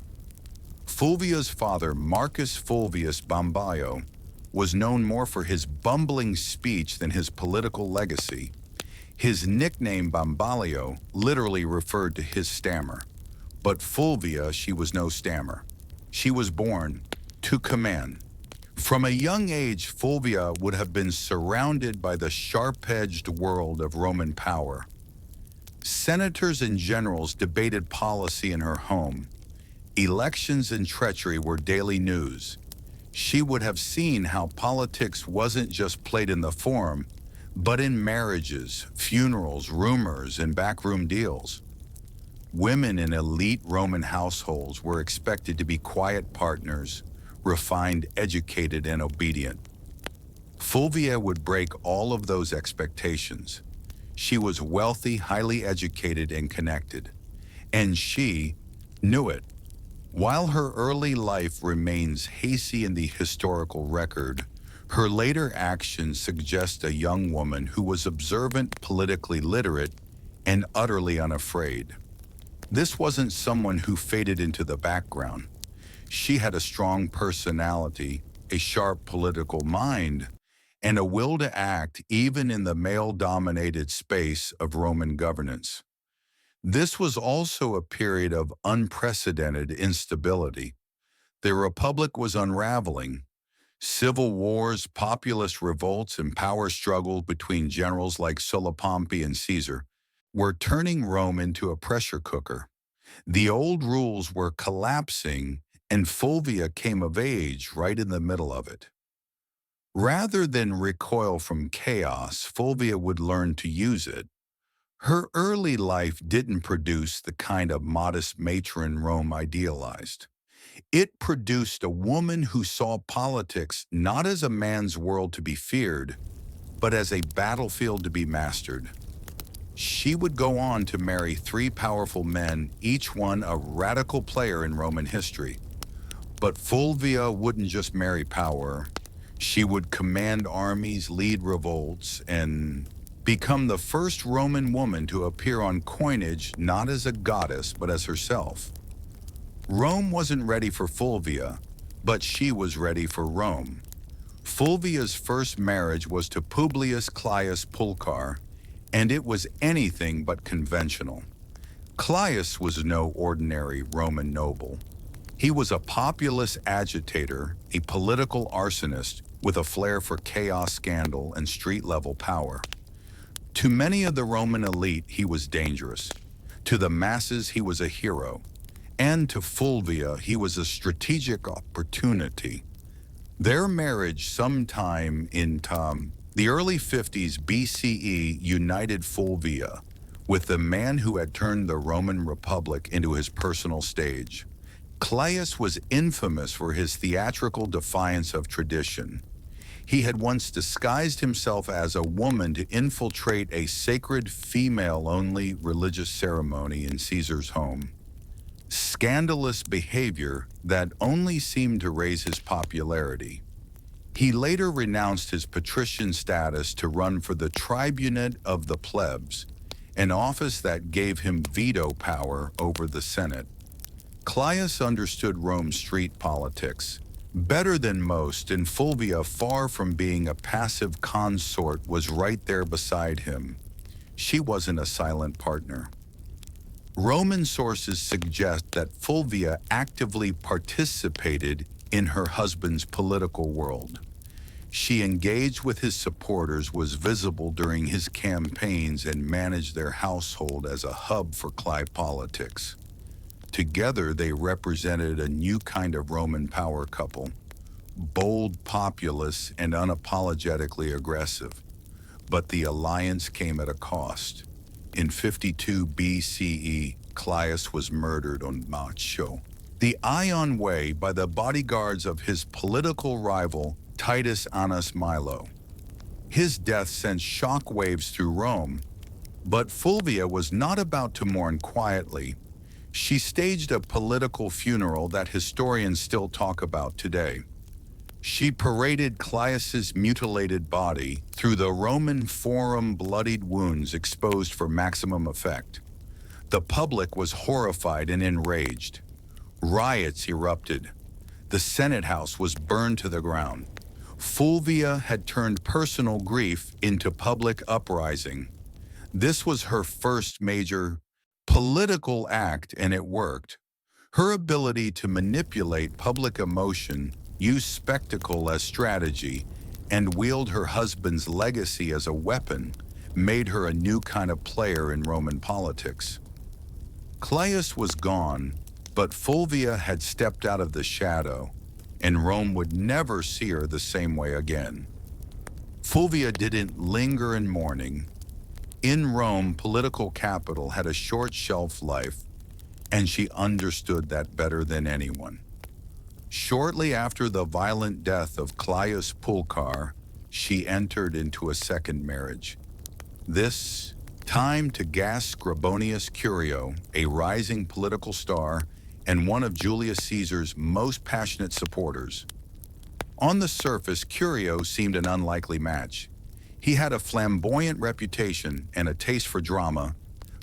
Fulvia's father, Marcus Fulvius Bambalio, was known more for his bumbling speech than his political legacy. His nickname Bambalio literally referred to his stammer. But Fulvia, she was no stammer. She was born to command. From a young age, Fulvia would have been surrounded by the sharp-edged world of Roman power. Senators and generals debated policy in her home. Elections and treachery were daily news. She would have seen how politics wasn't just played in the forum, but in marriages, funerals, rumors, and backroom deals. Women in elite Roman households were expected to be quiet partners, refined, educated, and obedient. Fulvia would break all of those expectations. She was wealthy, highly educated, and connected, and she knew it. While her early life remains hazy in the historical record, her later actions suggest a young woman who was observant, politically literate, and utterly unafraid. This wasn't someone who faded into the background. She had a strong personality, a sharp political mind, and a will to act even in the male-dominated space of Roman governance. This was also a period of unprecedented instability. The Republic was unraveling. Civil wars, populist revolts, and power struggles between generals like Sulla, Pompey, and Caesar were turning Rome into a pressure cooker. The old rules were collapsing, and Fulvia came of age right in the middle of it. Rather than recoil from chaos, Fulvia would learn to use it. Her early life didn't produce the kind of modest matron Rome idealized. It produced a woman who saw politics not as a man's world to be feared, but as a battlefield to be mastered. She would go on to marry 3 powerful men, each one a radical player in Roman history. But Fulvia wouldn't just marry power. She would command armies, lead revolts, and become the first Roman woman to appear on coinage not as a goddess but as herself. Rome wasn't ready for Fulvia, but she was ready for Rome. Fulvia's first marriage was to Publius Caius Pulcher, and it was anything but conventional. Caius was no ordinary Roman noble. He was a populist agitator, a political arsonist with a flair for chaos, scandal, and street-level power. To many of the Roman elite, he was dangerous. To the masses, he was a hero. And to Fulvia, he was a strategic opportunity. Their marriage sometime in the early 50s BCE united Fulvia with the man who had turned the Roman Republic into his personal stage. Caius was infamous for his theatrical defiance of tradition. He had once disguised himself as a woman to infiltrate a sacred female-only religious ceremony in Caesar's home. Scandalous behavior that only seemed to raise his popularity. He later renounced his patrician status to run for the tribunate of the plebs, an office that gave him veto power over the Senate. Caius understood Rome's street politics better than most, and Fulvia, far from being a passive consort, was right there beside him. She wasn't a silent partner. Roman sources suggest that Fulvia actively participated in her husband's political world. She engaged with his supporters, was visible during his campaigns, and managed their household as a hub for Clive politics. Together, they represented a new kind of Roman power couple, bold, populous, and unapologetically aggressive. But the alliance came at a cost. In 52 BCE, Caius was murdered on Macho, the Ion Way, by the bodyguards of his political rival, Titus Annus Milo. His death sent shockwaves through Rome, but Fulvia was not about to mourn quietly. She staged a political funeral that historians still talk about today. She paraded Caius's mutilated body through the Roman Forum, bloodied wounds exposed for maximum effect. The public was horrified and enraged. Riots erupted. The Senate House was burned to the ground. Fulvia had turned personal grief into public uprising. This was her first major political act, and it worked. Her ability to manipulate public emotion, use spectacle as strategy, and wield her husband's legacy as a weapon made her a new kind of player in Roman politics. Caius was gone, but Fulvia had stepped out of the shadow, and Rome would never see her the same way again. Fulvia didn't linger in mourning. In Rome, political capital had a short shelf life, and she understood that better than anyone. Shortly after the violent death of Caius Pulcher, she entered into a second marriage. This time to Gaius Scribonius Curio, a rising political star and one of Julius Caesar's most passionate supporters. On the surface, Curio seemed an unlikely match. He had a flamboyant reputation and a taste for drama,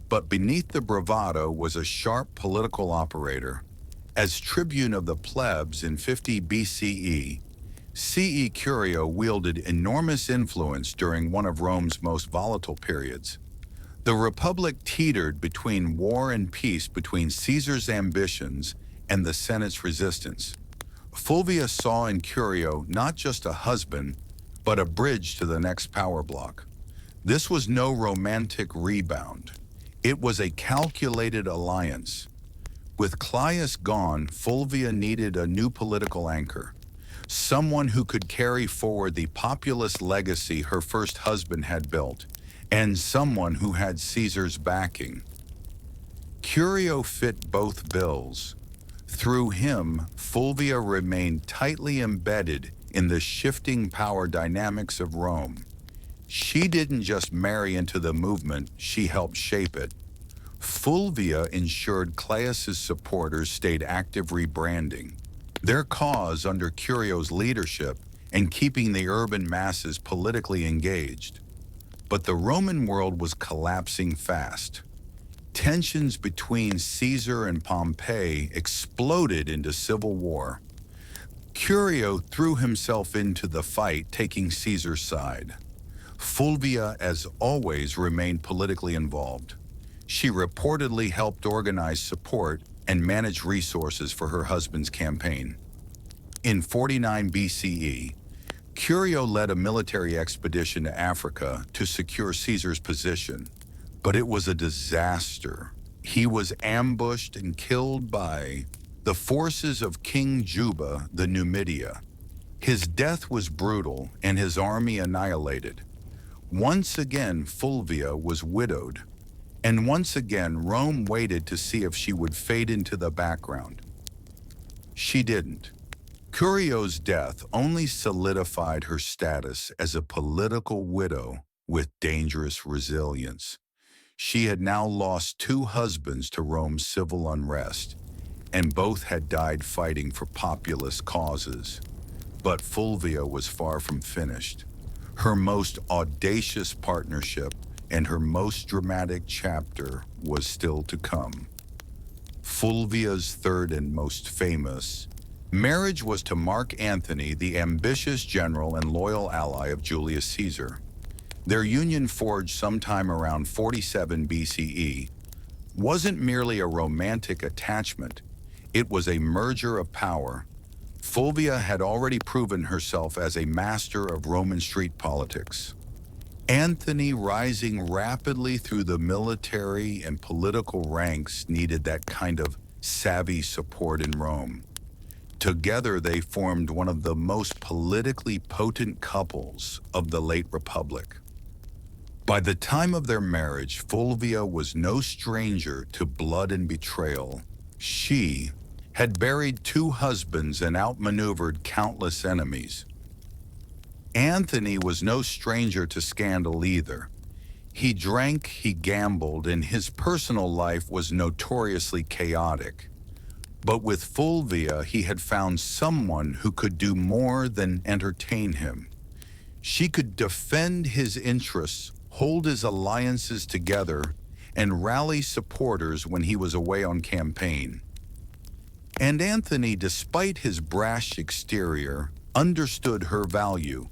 but beneath the bravado was a sharp political operator. As tribune of the plebs in 50 BCE, C.E. Curio wielded enormous influence during one of Rome's most volatile periods. The Republic teetered between war and peace, between Caesar's ambitions and the Senate's resistance. Fulvia saw in Curio not just a husband, but a bridge to the next power block. This was no romantic rebound. It was a calculated alliance. With Caius gone, Fulvia needed a new political anchor, someone who could carry forward the populist legacy her first husband had built, and someone who had Caesar's backing. Curio fit both bills. Through him, Fulvia remained tightly embedded in the shifting power dynamics of Rome. She didn't just marry into the movement, she helped shape it. Fulvia ensured Caius's supporters stayed active, rebranding their cause under Curio's leadership and keeping the urban masses politically engaged. But the Roman world was collapsing fast. Tensions between Caesar and Pompey exploded into civil war. Curio threw himself into the fight, taking Caesar's side. Fulvia, as always, remained politically involved. She reportedly helped organize support and manage resources for her husband's campaign. In 49 BCE, Curio led a military expedition to Africa to secure Caesar's position, but it was a disaster. He was ambushed and killed by the forces of King Juba the Numidia. His death was brutal and his army annihilated. Once again, Fulvia was widowed, and once again, Rome waited to see if she would fade into the background. She didn't. Curio's death only solidified her status as a political widow with dangerous resilience. She had now lost two husbands to Rome's civil unrest, and both had died fighting for populist causes. But Fulvia was far from finished. Her most audacious partnership and her most dramatic chapter was still to come. Fulvia's third and most famous marriage was to Mark Antony, the ambitious general and loyal ally of Julius Caesar. Their union, forged sometime around 47 BCE, wasn't merely a romantic attachment, it was a merger of power. Fulvia had already proven herself as a master of Roman street politics. Antony, rising rapidly through the military and political ranks, needed that kind of savvy support in Rome. Together, they formed one of the most politically potent couples of the late Republic. By the time of their marriage, Fulvia was no stranger to blood and betrayal. She had buried two husbands and outmaneuvered countless enemies. Antony was no stranger to scandal either. He drank, he gambled, and his personal life was notoriously chaotic. But with Fulvia, he had found someone who could do more than entertain him. She could defend his interests, hold his alliances together, and rally supporters when he was away on campaign. And Antony, despite his brash exterior, understood her value.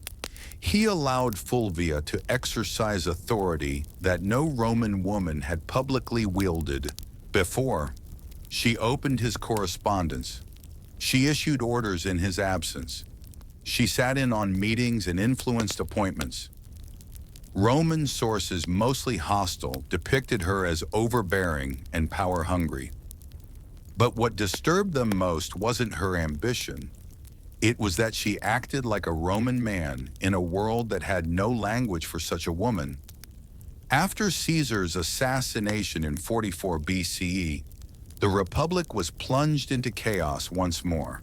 He allowed Fulvia to exercise authority that no Roman woman had publicly wielded before. She opened his correspondence. She issued orders in his absence. She sat in on meetings and influenced appointments. Roman sources, mostly hostile, depicted her as overbearing and power-hungry. But what disturbed them most wasn't her ambition. It was that she acted like a Roman man in a world that had no language for such a woman. After Caesar's assassination in 44 BCE, the Republic was plunged into chaos once more.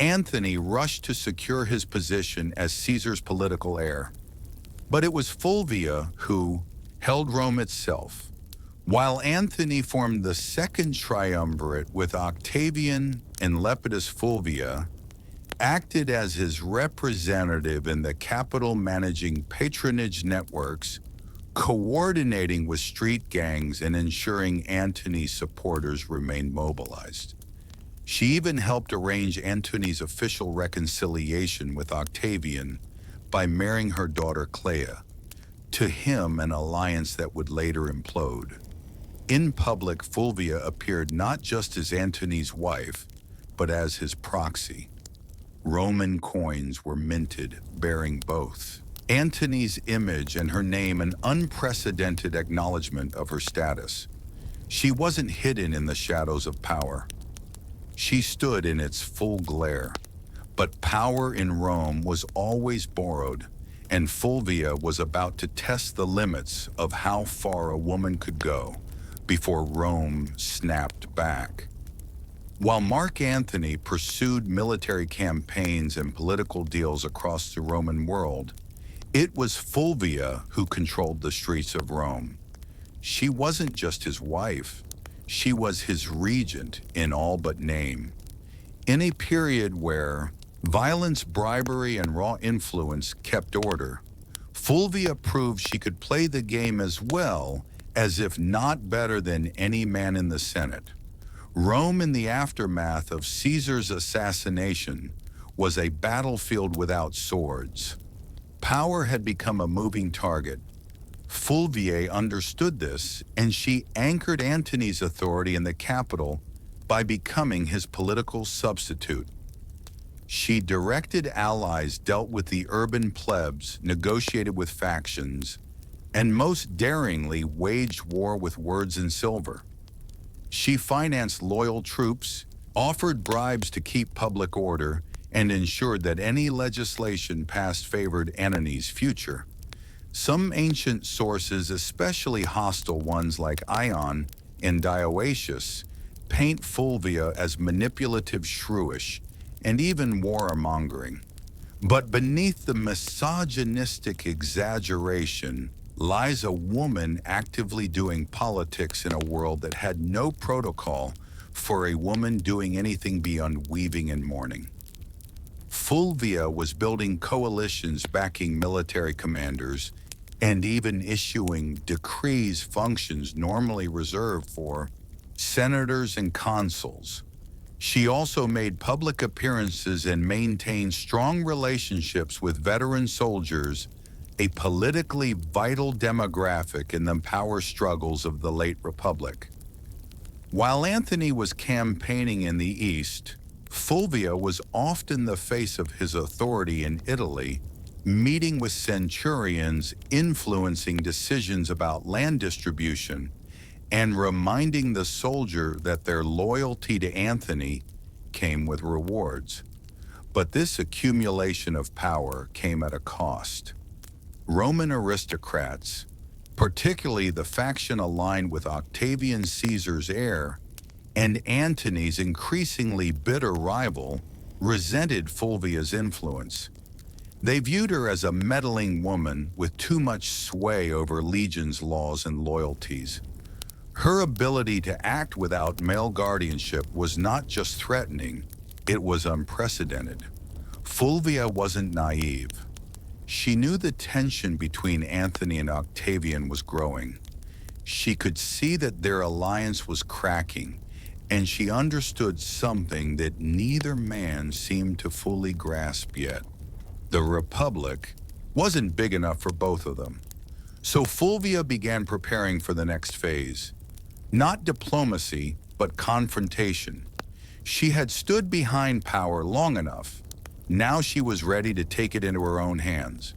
Antony rushed to secure his position as Caesar's political heir. But it was Fulvia who held Rome itself. While Antony formed the second triumvirate with Octavian and Lepidus, Fulvia acted as his representative in the capital, managing patronage networks, coordinating with street gangs, and ensuring Antony's supporters remained mobilized. She even helped arrange Antony's official reconciliation with Octavian by marrying her daughter Cleia, to him an alliance that would later implode. In public, Fulvia appeared not just as Antony's wife, but as his proxy. Roman coins were minted bearing both Antony's image and her name, an unprecedented acknowledgement of her status. She wasn't hidden in the shadows of power. She stood in its full glare. But power in Rome was always borrowed, and Fulvia was about to test the limits of how far a woman could go before Rome snapped back. While Mark Antony pursued military campaigns and political deals across the Roman world, it was Fulvia who controlled the streets of Rome. She wasn't just his wife, she was his regent in all but name. In a period where violence, bribery, and raw influence kept order, Fulvia proved she could play the game as well as, if not better than, any man in the Senate. Rome, in the aftermath of Caesar's assassination, was a battlefield without swords. Power had become a moving target. Fulvia understood this, and she anchored Antony's authority in the capital by becoming his political substitute. She directed allies, dealt with the urban plebs, negotiated with factions, and most daringly waged war with words and silver. She financed loyal troops, offered bribes to keep public order, and ensured that any legislation passed favored Antony's future. Some ancient sources, especially hostile ones like Ion and Dioecius, paint Fulvia as manipulative, shrewish, and even warmongering. But beneath the misogynistic exaggeration lies a woman actively doing politics in a world that had no protocol for a woman doing anything beyond weaving and mourning. Fulvia was building coalitions backing military commanders and even issuing decrees, functions normally reserved for senators and consuls. She also made public appearances and maintained strong relationships with veteran soldiers, a politically vital demographic in the power struggles of the late Republic. While Antony was campaigning in the East, Fulvia was often the face of his authority in Italy, meeting with centurions, influencing decisions about land distribution, and reminding the soldier that their loyalty to Antony came with rewards. But this accumulation of power came at a cost. Roman aristocrats, particularly the faction aligned with Octavian Caesar's heir and Antony's increasingly bitter rival, resented Fulvia's influence. They viewed her as a meddling woman with too much sway over legion's laws and loyalties. Her ability to act without male guardianship was not just threatening, it was unprecedented. Fulvia wasn't naive. She knew the tension between Antony and Octavian was growing. She could see that their alliance was cracking, and she understood something that neither man seemed to fully grasp yet. The Republic wasn't big enough for both of them. So Fulvia began preparing for the next phase. Not diplomacy, but confrontation. She had stood behind power long enough. Now she was ready to take it into her own hands.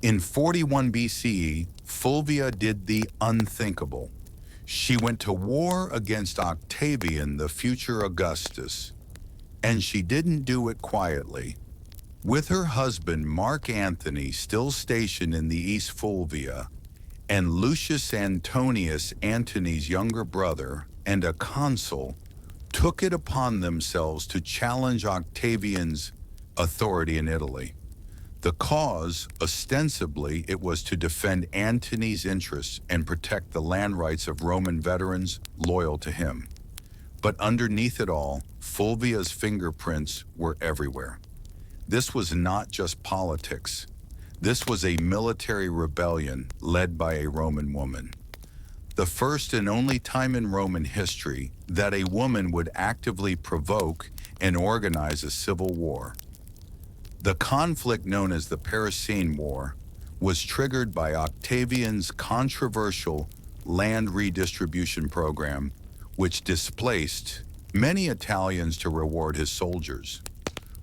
In 41 BCE, Fulvia did the unthinkable. She went to war against Octavian, the future Augustus. And she didn't do it quietly. With her husband, Mark Antony, still stationed in the East Fulvia, and Lucius Antonius, Antony's younger brother, and a consul, took it upon themselves to challenge Octavian's authority in Italy. The cause, ostensibly, it was to defend Antony's interests and protect the land rights of Roman veterans loyal to him. But underneath it all, Fulvia's fingerprints were everywhere. This was not just politics. This was a military rebellion led by a Roman woman. The first and only time in Roman history that a woman would actively provoke and organize a civil war. The conflict known as the Parisine War was triggered by Octavian's controversial land redistribution program, which displaced many Italians to reward his soldiers.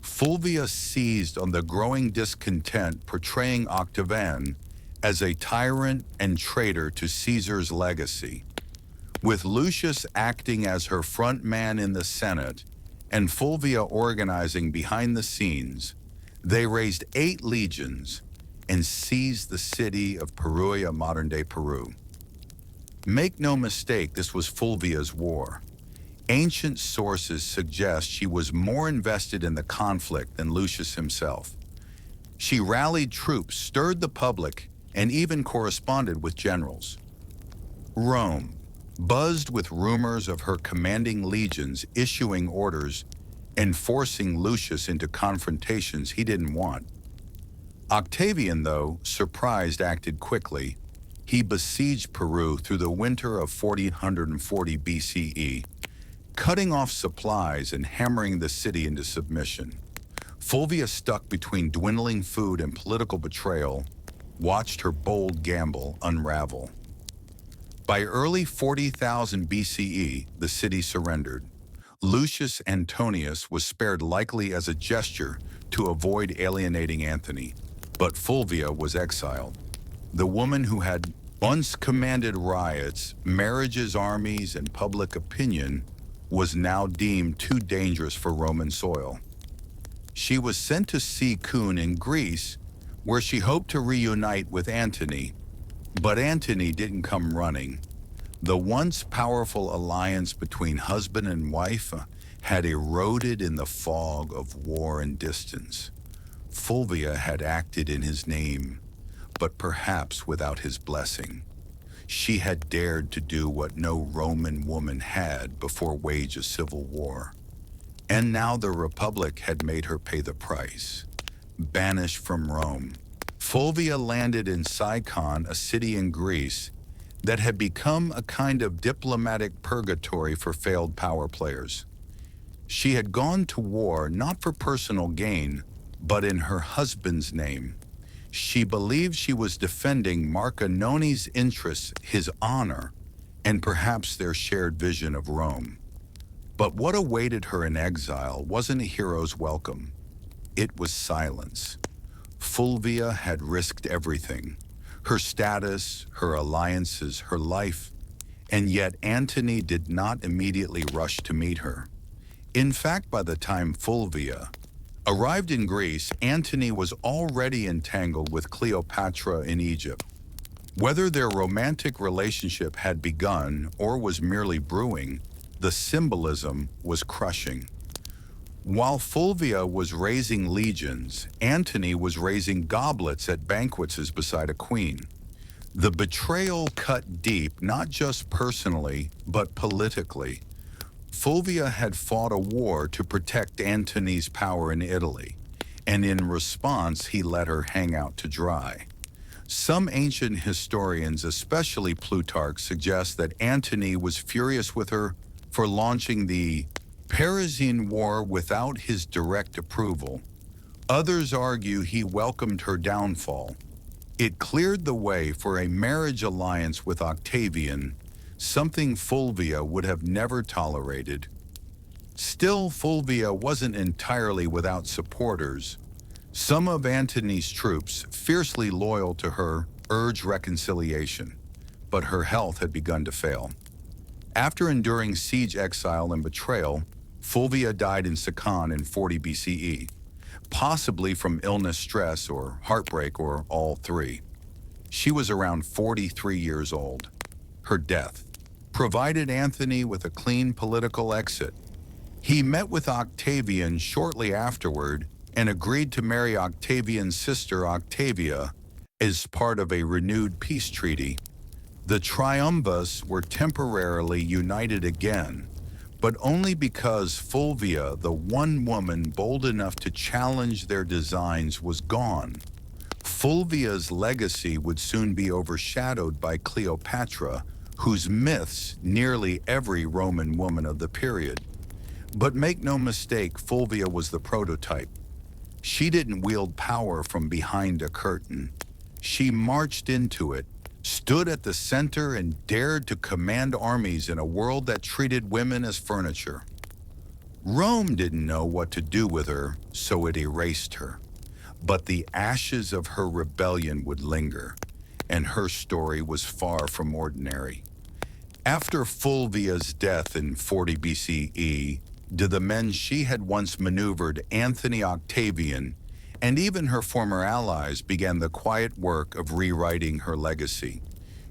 Fulvia seized on the growing discontent, portraying Octavian as a tyrant and traitor to Caesar's legacy. With Lucius acting as her front man in the Senate and Fulvia organizing behind the scenes, they raised 8 legions and seized the city of Perugia, modern-day Peru. Make no mistake, this was Fulvia's war. Ancient sources suggest she was more invested in the conflict than Lucius himself. She rallied troops, stirred the public, and even corresponded with generals. Rome buzzed with rumors of her commanding legions issuing orders and forcing Lucius into confrontations he didn't want. Octavian, though, surprised, acted quickly. He besieged Peru through the winter of 440 BCE, cutting off supplies and hammering the city into submission. Fulvia, stuck between dwindling food and political betrayal, watched her bold gamble unravel. By early 40,000 BCE, the city surrendered. Lucius Antonius was spared, likely as a gesture to avoid alienating Antony, but Fulvia was exiled. The woman who had once commanded riots, marriages, armies, and public opinion was now deemed too dangerous for Roman soil. She was sent to Sicyon in Greece, where she hoped to reunite with Antony, but Antony didn't come running. The once powerful alliance between husband and wife had eroded in the fog of war and distance. Fulvia had acted in his name, but perhaps without his blessing. She had dared to do what no Roman woman had before wage a civil war. And now the Republic had made her pay the price. Banished from Rome, Fulvia landed in Sicyon, a city in Greece that had become a kind of diplomatic purgatory for failed power players. She had gone to war not for personal gain, but in her husband's name. She believed she was defending Mark Annoni's interests, his honor, and perhaps their shared vision of Rome. But what awaited her in exile wasn't a hero's welcome. It was silence. Fulvia had risked everything: her status, her alliances, her life, and yet Antony did not immediately rush to meet her. In fact, by the time Fulvia arrived in Greece, Antony was already entangled with Cleopatra in Egypt. Whether their romantic relationship had begun or was merely brewing, the symbolism was crushing. While Fulvia was raising legions, Antony was raising goblets at banquets beside a queen. The betrayal cut deep, not just personally, but politically. Fulvia had fought a war to protect Antony's power in Italy, and in response he let her hang out to dry. Some ancient historians, especially Plutarch, suggest that Antony was furious with her for launching the Parisian War without his direct approval. Others argue he welcomed her downfall. It cleared the way for a marriage alliance with Octavian, something Fulvia would have never tolerated. Still, Fulvia wasn't entirely without supporters. Some of Antony's troops, fiercely loyal to her, urged reconciliation, but her health had begun to fail. After enduring siege, exile, and betrayal, Fulvia died in Sicyon in 40 BCE, possibly from illness, stress, or heartbreak, or all three. She was around 43 years old. Her death provided Antony with a clean political exit. He met with Octavian shortly afterward and agreed to marry Octavian's sister Octavia as part of a renewed peace treaty. The triumvirs were temporarily united again, but only because Fulvia, the one woman bold enough to challenge their designs, was gone. Fulvia's legacy would soon be overshadowed by Cleopatra, whose myths nearly every Roman woman of the period. But make no mistake, Fulvia was the prototype. She didn't wield power from behind a curtain. She marched into it, stood at the center, and dared to command armies in a world that treated women as furniture. Rome didn't know what to do with her, so it erased her. But the ashes of her rebellion would linger, and her story was far from ordinary. After Fulvia's death in 40 BCE, the men she had once maneuvered, Antony, Octavian, and even her former allies, began the quiet work of rewriting her legacy.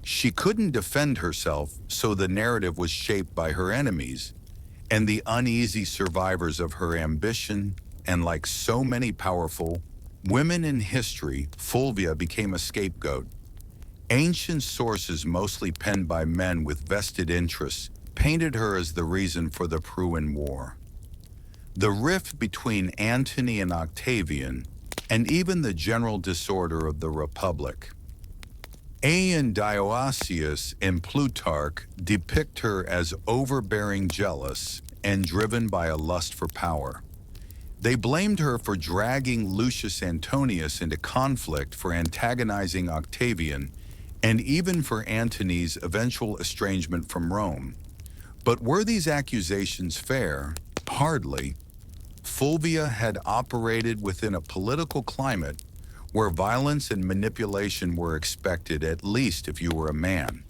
She couldn't defend herself, so the narrative was shaped by her enemies and the uneasy survivors of her ambition, and like so many powerful women in history, Fulvia became a scapegoat. Ancient sources, mostly penned by men with vested interests, painted her as the reason for the Peruvian War. The rift between Antony and Octavian, and even the general disorder of the Republic. Aion Dionysius and Plutarch depict her as overbearing, jealous, and driven by a lust for power. They blamed her for dragging Lucius Antonius into conflict, for antagonizing Octavian, and even for Antony's eventual estrangement from Rome. But were these accusations fair? Hardly. Fulvia had operated within a political climate where violence and manipulation were expected, at least if you were a man.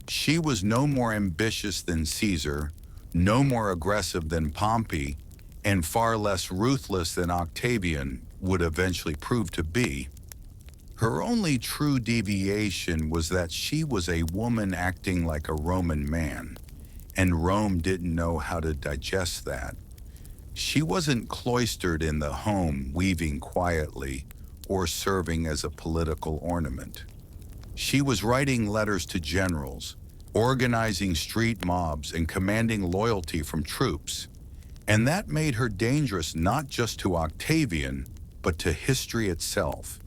She was no more ambitious than Caesar, no more aggressive than Pompey, and far less ruthless than Octavian would eventually prove to be. Her only true deviation was that she was a woman acting like a Roman man, and Rome didn't know how to digest that. She wasn't cloistered in the home, weaving quietly, or serving as a political ornament. She was writing letters to generals, organizing street mobs, and commanding loyalty from troops. And that made her dangerous not just to Octavian, but to history itself.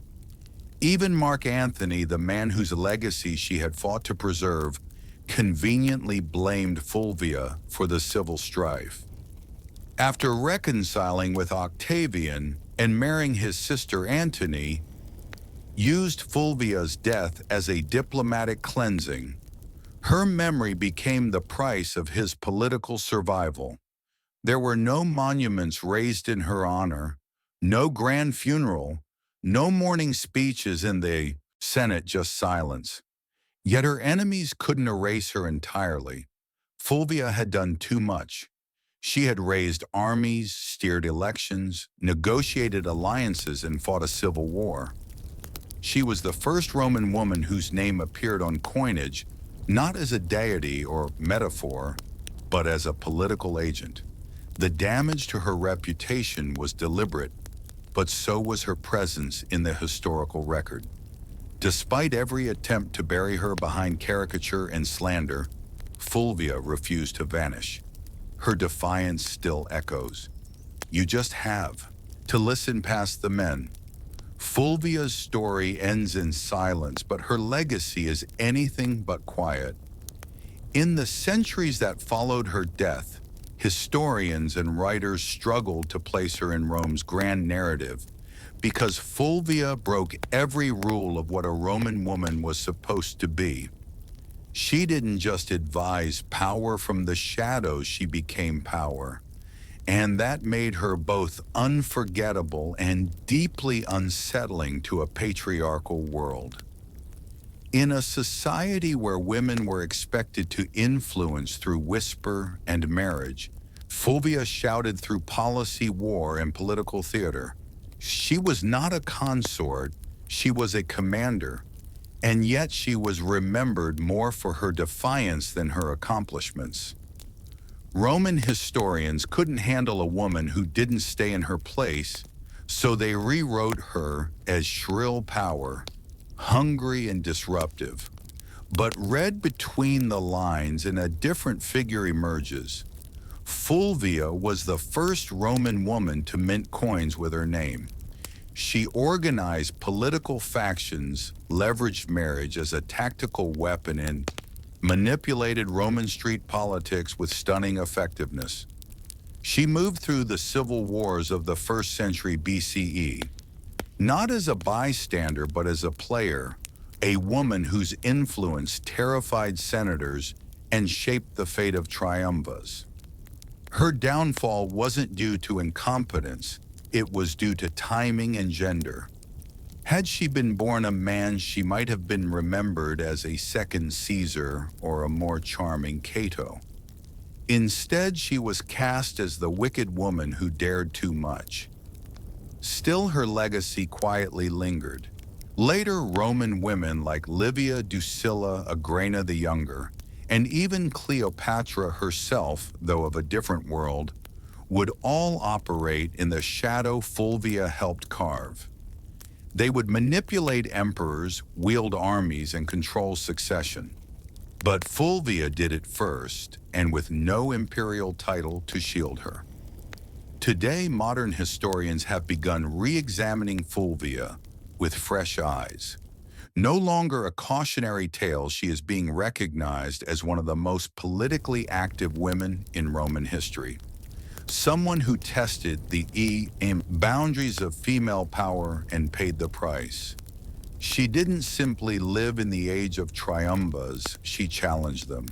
Even Mark Antony, the man whose legacy she had fought to preserve, conveniently blamed Fulvia for the civil strife. After reconciling with Octavian and marrying his sister Antony, used Fulvia's death as a diplomatic cleansing. Her memory became the price of his political survival. There were no monuments raised in her honor, no grand funeral, no mourning speeches in the Senate, just silence. Yet her enemies couldn't erase her entirely. Fulvia had done too much. She had raised armies, steered elections, negotiated alliances, and fought a civil war. She was the first Roman woman whose name appeared on coinage, not as a deity or metaphor, but as a political agent. The damage to her reputation was deliberate, but so was her presence in the historical record. Despite every attempt to bury her behind caricature and slander, Fulvia refused to vanish. Her defiance still echoes. You just have to listen past the men. Fulvia's story ends in silence, but her legacy is anything but quiet. In the centuries that followed her death, historians and writers struggled to place her in Rome's grand narrative because Fulvia broke every rule of what a Roman woman was supposed to be. She didn't just advise power from the shadows, she became power. And that made her both unforgettable and deeply unsettling to a patriarchal world. In a society where women were expected to influence through whisper and marriage, Fulvia shouted through policy, war, and political theater. She was not a consort, she was a commander. And yet she was remembered more for her defiance than her accomplishments. Roman historians couldn't handle a woman who didn't stay in her place, so they rewrote her as shrill power, hungry and disruptive. But read between the lines and a different figure emerges. Fulvia was the first Roman woman to mint coins with her name. She organized political factions, leveraged marriage as a tactical weapon, and manipulated Roman street politics with stunning effectiveness. She moved through the civil wars of the 1st century BCE, not as a bystander but as a player, a woman whose influence terrified senators and shaped the fate of triumvirs. Her downfall wasn't due to incompetence, it was due to timing and gender. Had she been born a man, she might have been remembered as a second Caesar or a more charming Cato. Instead, she was cast as the wicked woman who dared too much. Still, her legacy quietly lingered. Later, Roman women like Livia, Drusilla, Agrena the Younger, and even Cleopatra herself, though of a different world, would all operate in the shadow Fulvia helped carve. They would manipulate emperors, wield armies, and control succession. But Fulvia did it first, and with no imperial title to shield her. Today, modern historians have begun re-examining Fulvia with fresh eyes. No longer a cautionary tale, she is being recognized as one of the most politically active women in Roman history. Someone who tested the boundaries of female power and paid the price. She didn't simply live in the age of triumvirs, she challenged them.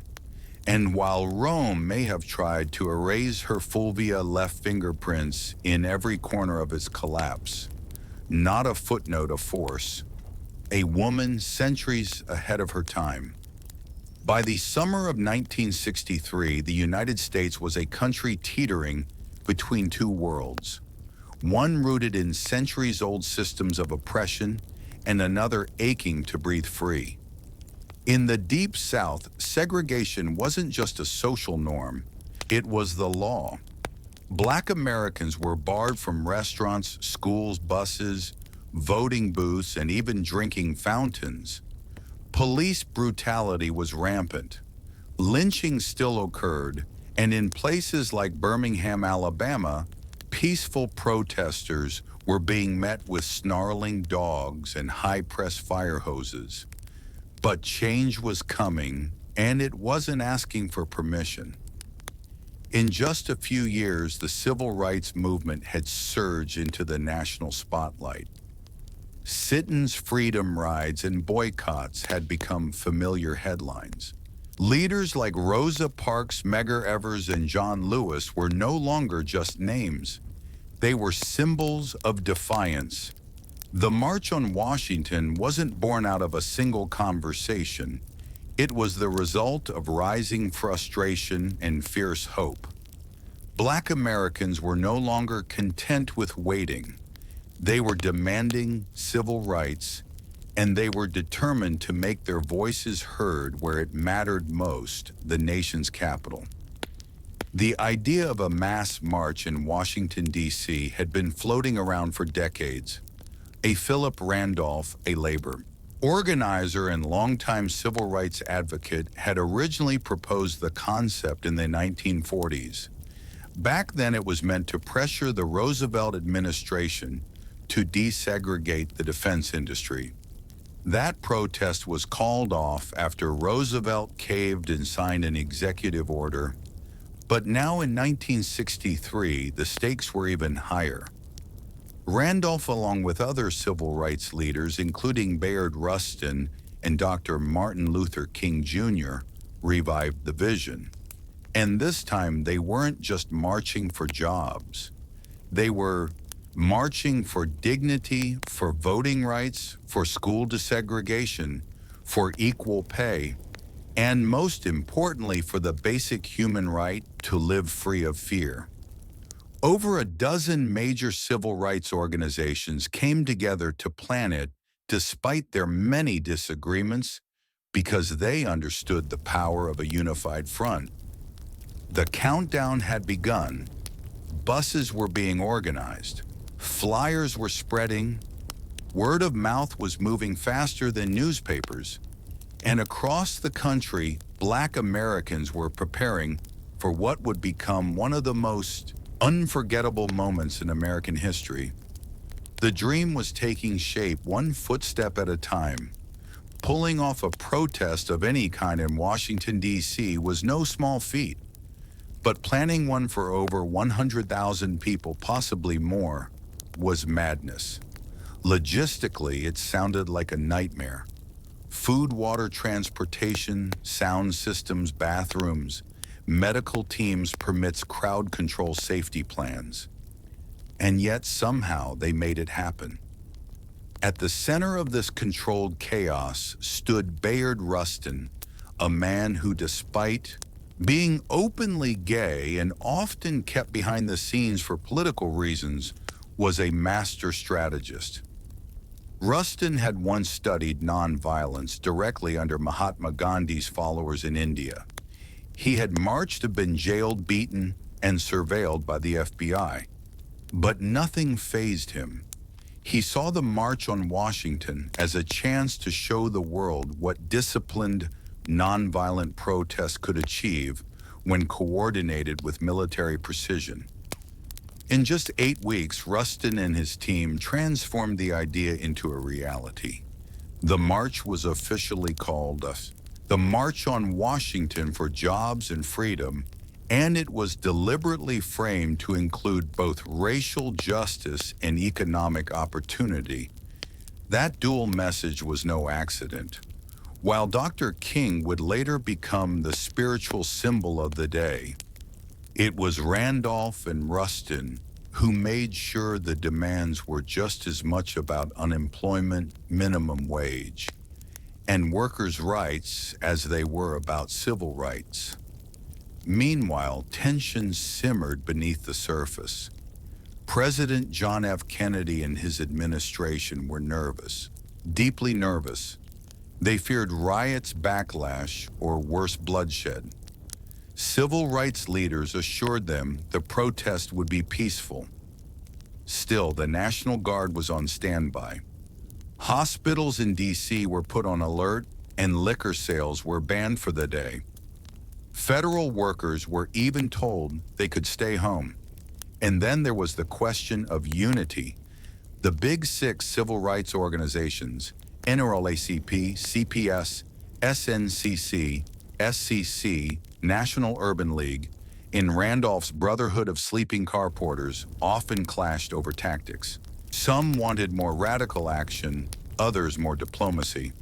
And while Rome may have tried to erase her Fulvia left fingerprints in every corner of its collapse, not a footnote of force, a woman centuries ahead of her time. By the summer of 1963, the United States was a country teetering between two worlds, one rooted in centuries-old systems of oppression and another aching to breathe free. In the Deep South, segregation wasn't just a social norm, it was the law. Black Americans were barred from restaurants, schools, buses, voting booths, and even drinking fountains. Police brutality was rampant. Lynching still occurred, and in places like Birmingham, Alabama, peaceful protesters were being met with snarling dogs and high-pressed fire hoses. But change was coming, and it wasn't asking for permission. In just a few years, the civil rights movement had surged into the national spotlight. Sit-ins, freedom rides, and boycotts had become familiar headlines. Leaders like Rosa Parks, Medgar Evers, and John Lewis were no longer just names. They were symbols of defiance. The March on Washington wasn't born out of a single conversation. It was the result of rising frustration and fierce hope. Black Americans were no longer content with waiting. They were demanding civil rights, and they were determined to make their voices heard where it mattered most, the nation's capital. The idea of a mass march in Washington, D.C. had been floating around for decades. Philip Randolph, a labor organizer and longtime civil rights advocate, had originally proposed the concept in the 1940s. Back then, it was meant to pressure the Roosevelt administration to desegregate the defense industry. That protest was called off after Roosevelt caved and signed an executive order. But now in 1963, the stakes were even higher. Randolph, along with other civil rights leaders, including Bayard Rustin and Dr. Martin Luther King Jr., revived the vision. And this time, they weren't just marching for jobs. They were marching for dignity, for voting rights, for school desegregation, for equal pay, and most importantly, for the basic human right to live free of fear. Over a dozen major civil rights organizations came together to plan it despite their many disagreements because they understood the power of a unified front. The countdown had begun. Buses were being organized. Flyers were spreading. Word of mouth was moving faster than newspapers. And across the country, Black Americans were preparing for what would become one of the most unforgettable moments in American history. The dream was taking shape one footstep at a time. Pulling off a protest of any kind in Washington, D.C. was no small feat. But planning one for over 100,000 people, possibly more, was madness. Logistically, it sounded like a nightmare. Food, water, transportation, sound systems, bathrooms, medical teams, permits, crowd control, safety plans. And yet somehow they made it happen. At the center of this controlled chaos stood Bayard Rustin, a man who, despite being openly gay and often kept behind the scenes for political reasons, was a master strategist. Rustin had once studied nonviolence directly under Mahatma Gandhi's followers in India. He had marched, been jailed, beaten, and surveilled by the FBI. But nothing fazed him. He saw the March on Washington as a chance to show the world what disciplined, nonviolent protest could achieve when coordinated with military precision. In just 8 weeks, Rustin and his team transformed the idea into a reality. The march was officially called the March on Washington for Jobs and Freedom, and it was deliberately framed to include both racial justice and economic opportunity. That dual message was no accident. While Dr. King would later become the spiritual symbol of the day, it was Randolph and Rustin who made sure the demands were just as much about unemployment, minimum wage, and workers' rights as they were about civil rights. Meanwhile, tensions simmered beneath the surface. President John F. Kennedy and his administration were nervous, deeply nervous. They feared riots, backlash, or worse, bloodshed. Civil rights leaders assured them the protest would be peaceful. Still, the National Guard was on standby. Hospitals in D.C. were put on alert, and liquor sales were banned for the day. Federal workers were even told they could stay home. And then there was the question of unity. The Big Six civil rights organizations, NRACP, CPS, SNCC, SCC, National Urban League, in Randolph's Brotherhood of Sleeping Car Porters, often clashed over tactics. Some wanted more radical action, others more diplomacy.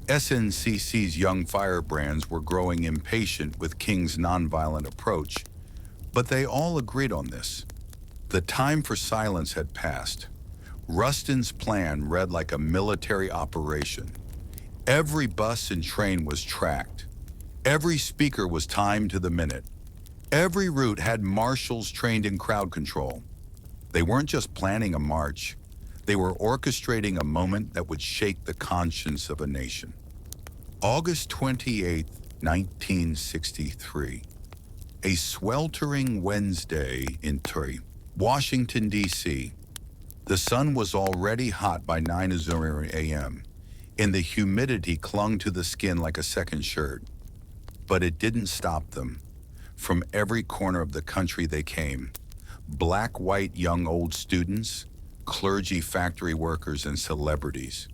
SNCC's young firebrands were growing impatient with King's nonviolent approach, but they all agreed on this. The time for silence had passed. Rustin's plan read like a military operation. Every bus and train was tracked. Every speaker was timed to the minute. Every route had marshals trained in crowd control. They weren't just planning a march. They were orchestrating a moment that would shake the conscience of a nation. August 28, 1963. A sweltering Wednesday in Washington, D.C. The sun was already hot by 9 a.m., and the humidity clung to the skin like a second shirt. But it didn't stop them. From every corner of the country they came. Black, white, young, old students, clergy, factory workers, and celebrities.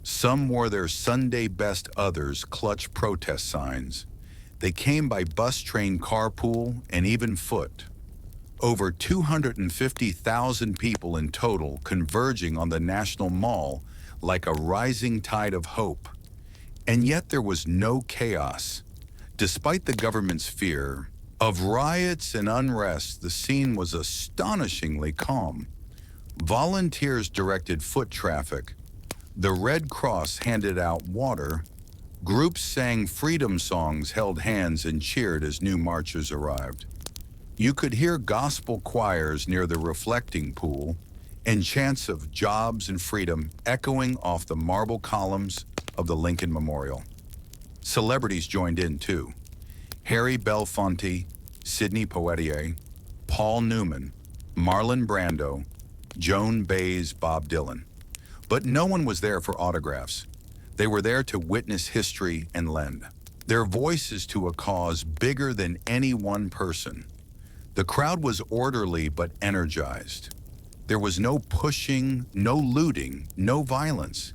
Some wore their Sunday best, others clutched protest signs. They came by bus, train, carpool, and even foot. Over 250,000 people in total converging on the National Mall like a rising tide of hope. And yet there was no chaos. Despite the government's fear of riots and unrest, the scene was astonishingly calm. Volunteers directed foot traffic. The Red Cross handed out water. Groups sang freedom songs, held hands, and cheered as new marchers arrived. You could hear gospel choirs near the reflecting pool and chants of jobs and freedom echoing off the marble columns of the Lincoln Memorial. Celebrities joined in too. Harry Belafonte, Sidney Poitier, Paul Newman, Marlon Brando, Joan Baez, Bob Dylan. But no one was there for autographs. They were there to witness history and lend their voices to a cause bigger than any one person. The crowd was orderly but energized. There was no pushing, no looting, no violence.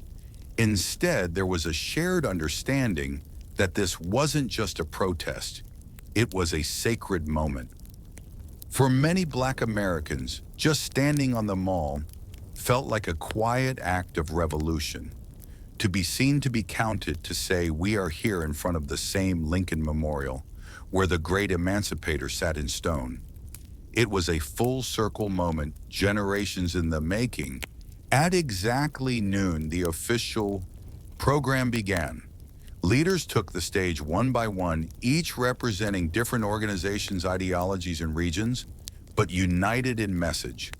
Instead, there was a shared understanding that this wasn't just a protest, it was a sacred moment. For many Black Americans, just standing on the mall felt like a quiet act of revolution. To be seen, to be counted, to say we are here in front of the same Lincoln Memorial, where the great emancipator sat in stone. It was a full circle moment, generations in the making. At exactly noon, the official program began. Leaders took the stage one by one, each representing different organizations, ideologies, and regions, but united in message.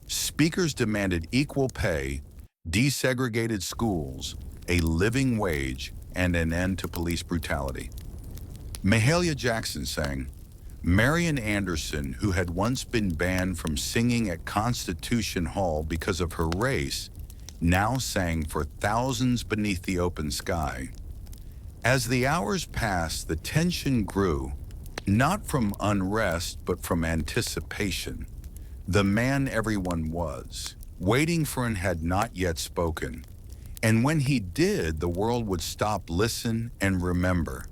Speakers demanded equal pay, desegregated schools, a living wage, and an end to police brutality. Mahalia Jackson sang. Marian Anderson, who had once been banned from singing at Constitution Hall because of her race, now sang for thousands beneath the open sky. As the hours passed, the tension grew, not from unrest, but from anticipation. The man everyone was, waiting for and had not yet spoken. And when he did, the world would stop, listen, and remember.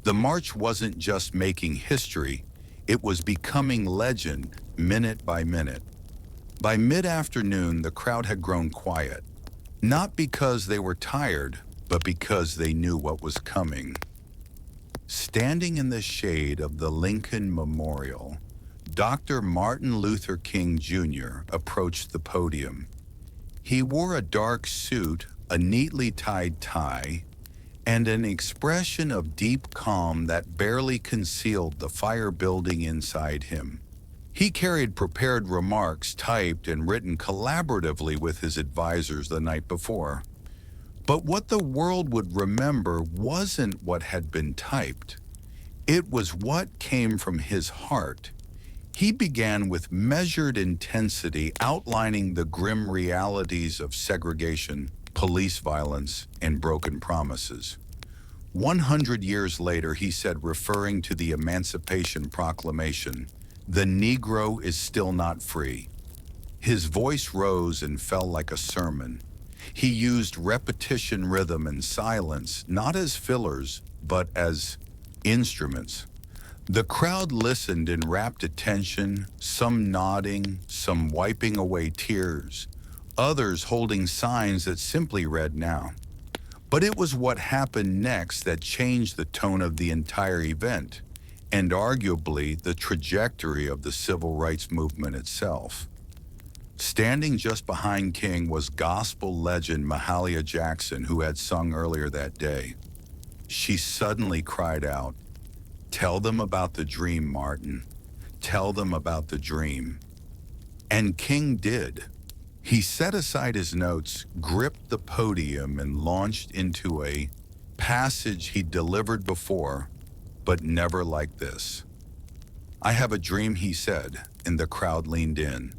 The march wasn't just making history, it was becoming legend minute by minute. By mid-afternoon, the crowd had grown quiet, not because they were tired, but because they knew what was coming. Standing in the shade of the Lincoln Memorial, Dr. Martin Luther King Jr. approached the podium. He wore a dark suit, a neatly tied tie, and an expression of deep calm that barely concealed the fire building inside him. He carried prepared remarks typed and written collaboratively with his advisors the night before. But what the world would remember wasn't what had been typed. It was what came from his heart. He began with measured intensity, outlining the grim realities of segregation, police violence, and broken promises. 100 years later, he said, referring to the Emancipation Proclamation, "The Negro is still not free." His voice rose and fell like a sermon. He used repetition, rhythm, and silence, not as fillers, but as instruments. The crowd listened in rapt attention, some nodding, some wiping away tears, others holding signs that simply read "now." But it was what happened next that changed the tone of the entire event, and arguably the trajectory of the civil rights movement itself. Standing just behind King was gospel legend Mahalia Jackson, who had sung earlier that day. She suddenly cried out, "Tell them about the dream, Martin. Tell them about the dream." And King did. He set aside his notes, gripped the podium, and launched into a passage he'd delivered before, but never like this. "I have a dream," he said, and the crowd leaned in.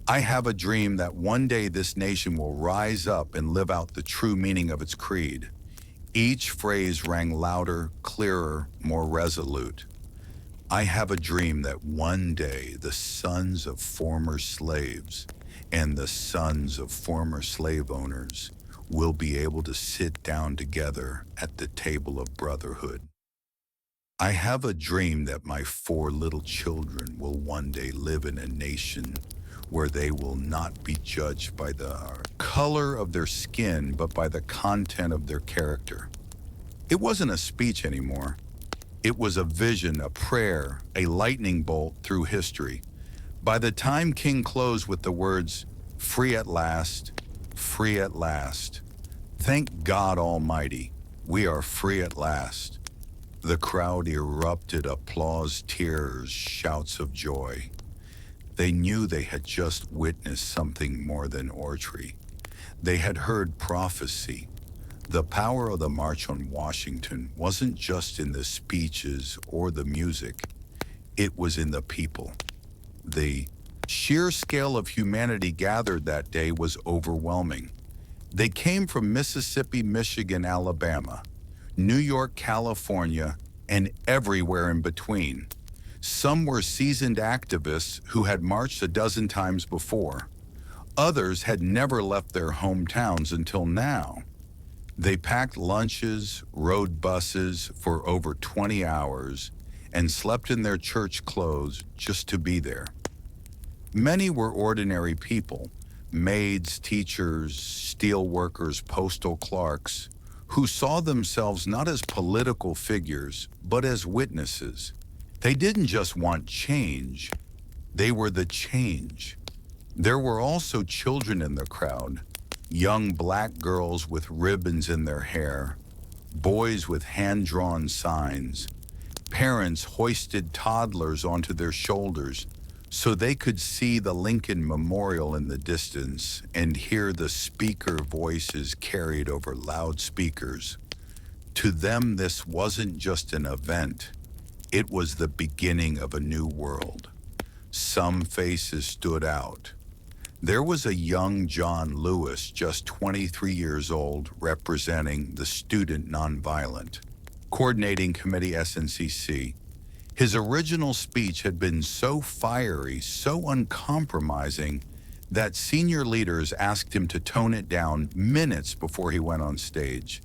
"I have a dream that one day this nation will rise up and live out the true meaning of its creed." Each phrase rang louder, clearer, more resolute. "I have a dream that one day the sons of former slaves and the sons of former slave owners will be able to sit down together at the table of brotherhood. I have a dream that my 4 little children will one day live in a nation where they will not be judged by the color of their skin, but by the content of their character." It wasn't a speech anymore. It was a vision, a prayer, a lightning bolt through history. By the time King closed with the words, free at last, thank God Almighty, we are free at last," the crowd erupted, applause, tears, shouts of joy. They knew they had just witnessed something more than oratory. They had heard prophecy. The power of the March on Washington wasn't just in the speeches or the music. It was in the people. The sheer scale of humanity gathered that day was overwhelming. They came from Mississippi, Michigan, Alabama, New York, California, and everywhere in between. Some were seasoned activists who had marched a dozen times before. Others had never left their hometowns until now. They packed lunches, rode buses for over 20 hours, and slept in their church clothes just to be there. Many were ordinary people, maids, teachers, steel workers, postal clerks, who saw themselves not as political figures, but as witnesses. They didn't just want change, they were the change. There were also children in the crowd, young black girls with ribbons in their hair, boys with hand-drawn signs. Parents hoisted toddlers onto their shoulders so they could see the Lincoln Memorial in the distance and hear the speaker voices carried over loudspeakers. To them, this wasn't just an event. It was the beginning of a new world. Some faces stood out. There was a young John Lewis, just 23 years old, representing the Student Nonviolent Coordinating Committee SNCC. His original speech had been so fiery, so uncompromising, that senior leaders asked him to tone it down minutes before he went on stage.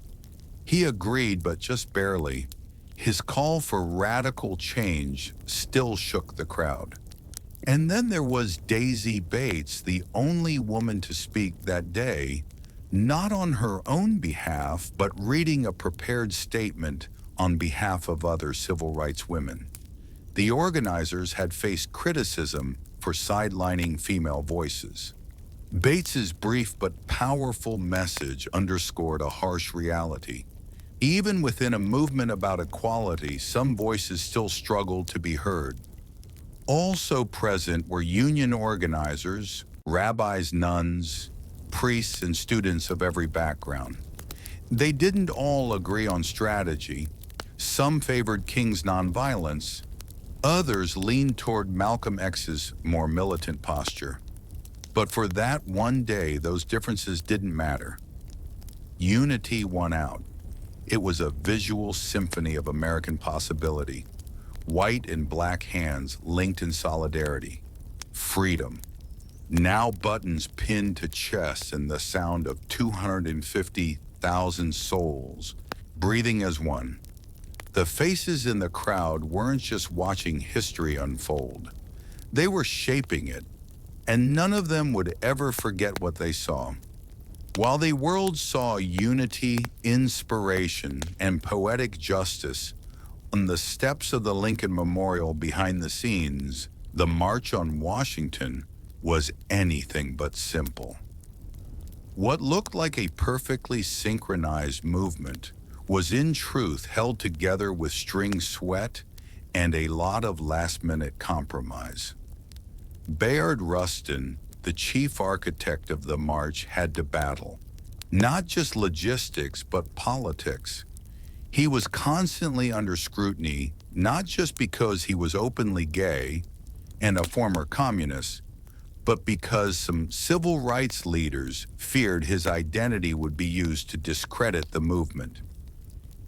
He agreed, but just barely. His call for radical change still shook the crowd. And then there was Daisy Bates, the only woman to speak that day, not on her own behalf, but reading a prepared statement on behalf of other civil rights women. The organizers had faced criticism for sidelining female voices. Bates's brief but powerful message underscored a harsh reality. Even within a movement about equality, some voices still struggled to be heard. Also present were union organizers, rabbis, nuns, priests, and students of every background. They didn't all agree on strategy. Some favored King's nonviolence. Others leaned toward Malcolm X's more militant posture. But for that one day, those differences didn't matter. Unity won out. It was a visual symphony of American possibility. White and black hands linked in solidarity. Freedom. Now buttons pinned to chests and the sound of 250,000 souls breathing as one. The faces in the crowd weren't just watching history unfold. They were shaping it, and none of them would ever forget what they saw. While the world saw unity, inspiration, and poetic justice on the steps of the Lincoln Memorial behind the scenes, the March on Washington was anything but simple. What looked like a perfectly synchronized movement was in truth held together with string sweat and a lot of last-minute compromise. Bayard Rustin, the chief architect of the march, had to battle not just logistics, but politics. He was constantly under scrutiny, not just because he was openly gay and a former communist, but because some civil rights leaders feared his identity would be used to discredit the movement.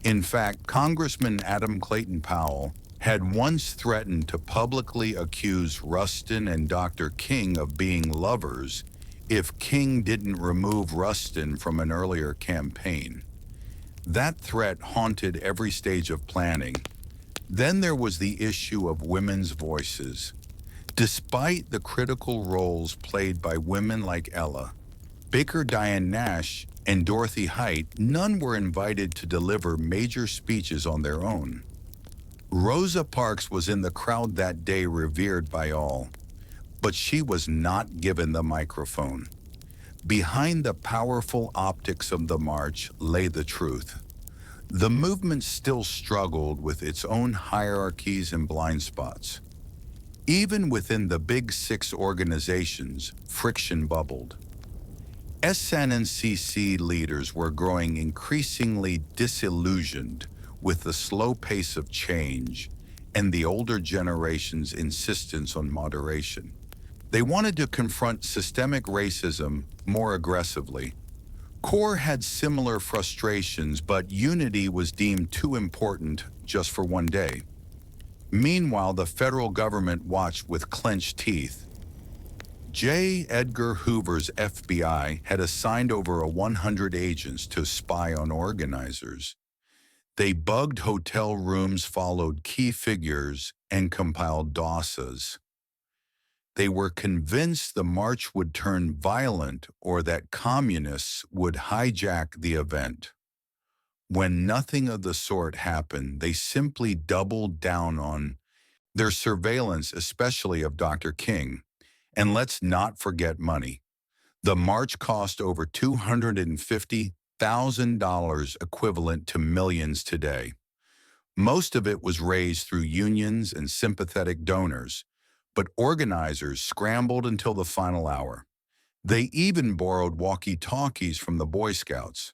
In fact, Congressman Adam Clayton Powell had once threatened to publicly accuse Rustin and Dr. King of being lovers if King didn't remove Rustin from an earlier campaign. That threat haunted every stage of planning. Then there was the issue of women's voices. Despite the critical roles played by women like Ella, Baker Diane Nash, and Dorothy Height, none were invited to deliver major speeches on their own. Rosa Parks was in the crowd that day, revered by all, but she was not given the microphone. Behind the powerful optics of the march lay the truth. The movement still struggled with its own hierarchies and blind spots. Even within the Big Six organizations, friction bubbled. SNCC leaders were growing increasingly disillusioned with the slow pace of change and the older generation's insistence on moderation. They wanted to confront systemic racism more aggressively. CORE had similar frustrations, but unity was deemed too important just for one day. Meanwhile, the federal government watched with clenched teeth. J. Edgar Hoover's FBI had assigned over 100 agents to spy on organizers. They bugged hotel rooms, followed key figures, and compiled dossiers. They were convinced the march would turn violent or that communists would hijack the event. When nothing of the sort happened, they simply doubled down on their surveillance, especially of Dr. King. And let's not forget money. The march cost over $250,000, equivalent to millions today. Most of it was raised through unions and sympathetic donors, but organizers scrambled until the final hour. They even borrowed walkie-talkies from the Boy Scouts.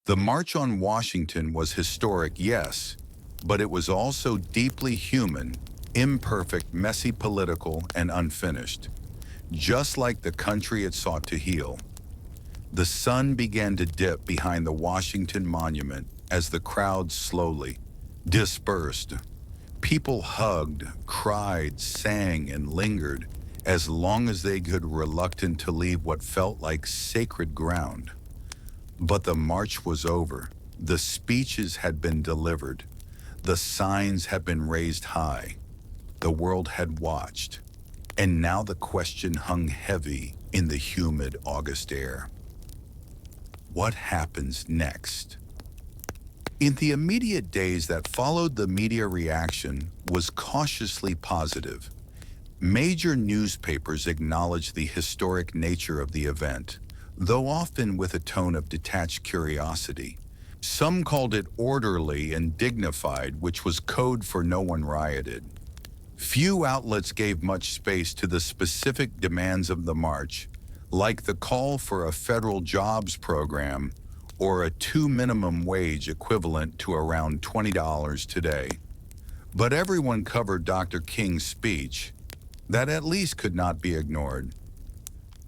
The March on Washington was historic, yes, but it was also deeply human, imperfect, messy, political, and unfinished. Just like the country it sought to heal. The sun began to dip behind the Washington Monument as the crowd slowly dispersed. People hugged, cried, sang, and lingered as long as they could, reluctant to leave what felt like sacred ground. But the march was over. The speeches had been delivered. The signs had been raised high. The world had watched. And now the question hung heavy in the humid August air. What happens next? In the immediate days that followed, the media reaction was cautiously positive. Major newspapers acknowledged the historic nature of the event, though often with a tone of detached curiosity. Some called it orderly and dignified, which was code for no one rioted. Few outlets gave much space to the specific demands of the march, like the call for a federal jobs program or a $2 minimum wage equivalent to around $20 today. But everyone covered Dr. King's speech. That at least could not be ignored.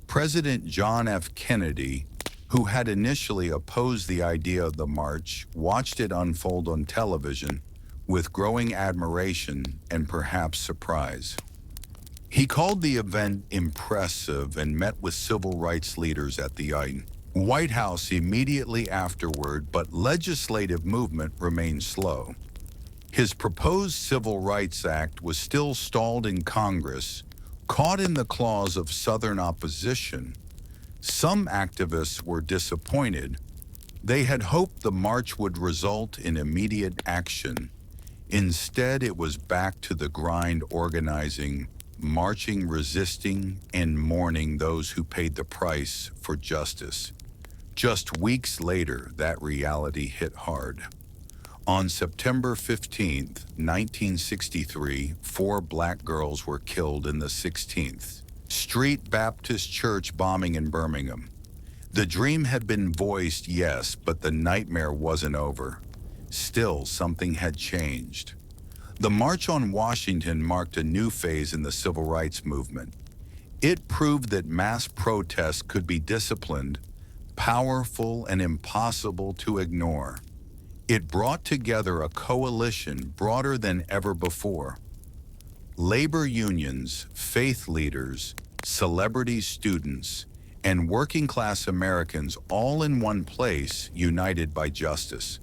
President John F. Kennedy, who had initially opposed the idea of the march, watched it unfold on television with growing admiration and perhaps surprise. He called the event impressive and met with civil rights leaders at the White House immediately afterward, but legislative movement remained slow. His proposed Civil Rights Act was still stalled in Congress, caught in the claws of Southern opposition. Some activists were disappointed. They had hoped the march would result in immediate action. Instead, it was back to the grind, organizing, marching, resisting, and mourning those who paid the price for justice. Just weeks later, that reality hit hard. On September 15, 1963, 4 black girls were killed in the 16th Street Baptist Church bombing in Birmingham. The dream had been voiced, yes, but the nightmare wasn't over. Still, something had changed. The March on Washington marked a new phase in the civil rights movement. It proved that mass protest could be disciplined, powerful, and impossible to ignore. It brought together a coalition broader than ever before. Labor unions, faith leaders, celebrity students, and working-class Americans all in one place, united by justice.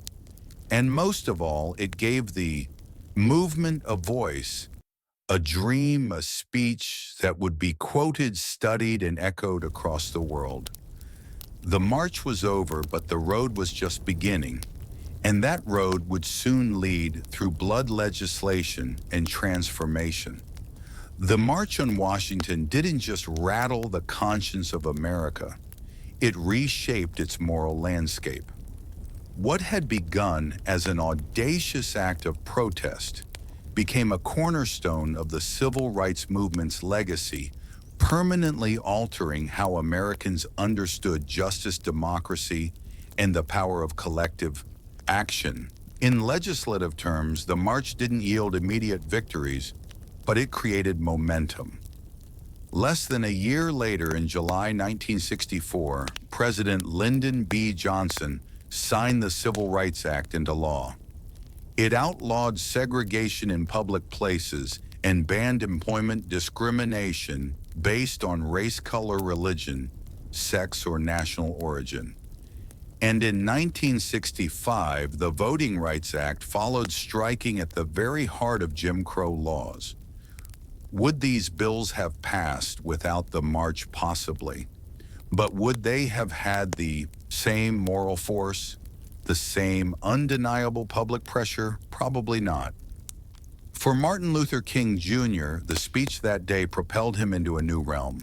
And most of all, it gave the movement a voice, a dream, a speech that would be quoted, studied, and echoed across the world. The march was over, but the road was just beginning. And that road would soon lead through blood legislation and transformation. The March on Washington didn't just rattle the conscience of America, it reshaped its moral landscape. What had begun as an audacious act of protest became a cornerstone of the civil rights movement's legacy, permanently altering how Americans understood justice, democracy, and the power of collective action. In legislative terms, the march didn't yield immediate victories, but it created momentum. Less than a year later, in July 1964, President Lyndon B. Johnson signed the Civil Rights Act into law. It outlawed segregation in public places and banned employment discrimination based on race, color, religion, sex, or national origin. And in 1965, the Voting Rights Act followed, striking at the very heart of Jim Crow laws. Would these bills have passed without the march? Possibly. But would they have had the same moral force, the same undeniable public pressure? Probably not. For Martin Luther King Jr., the speech that day propelled him into a new realm.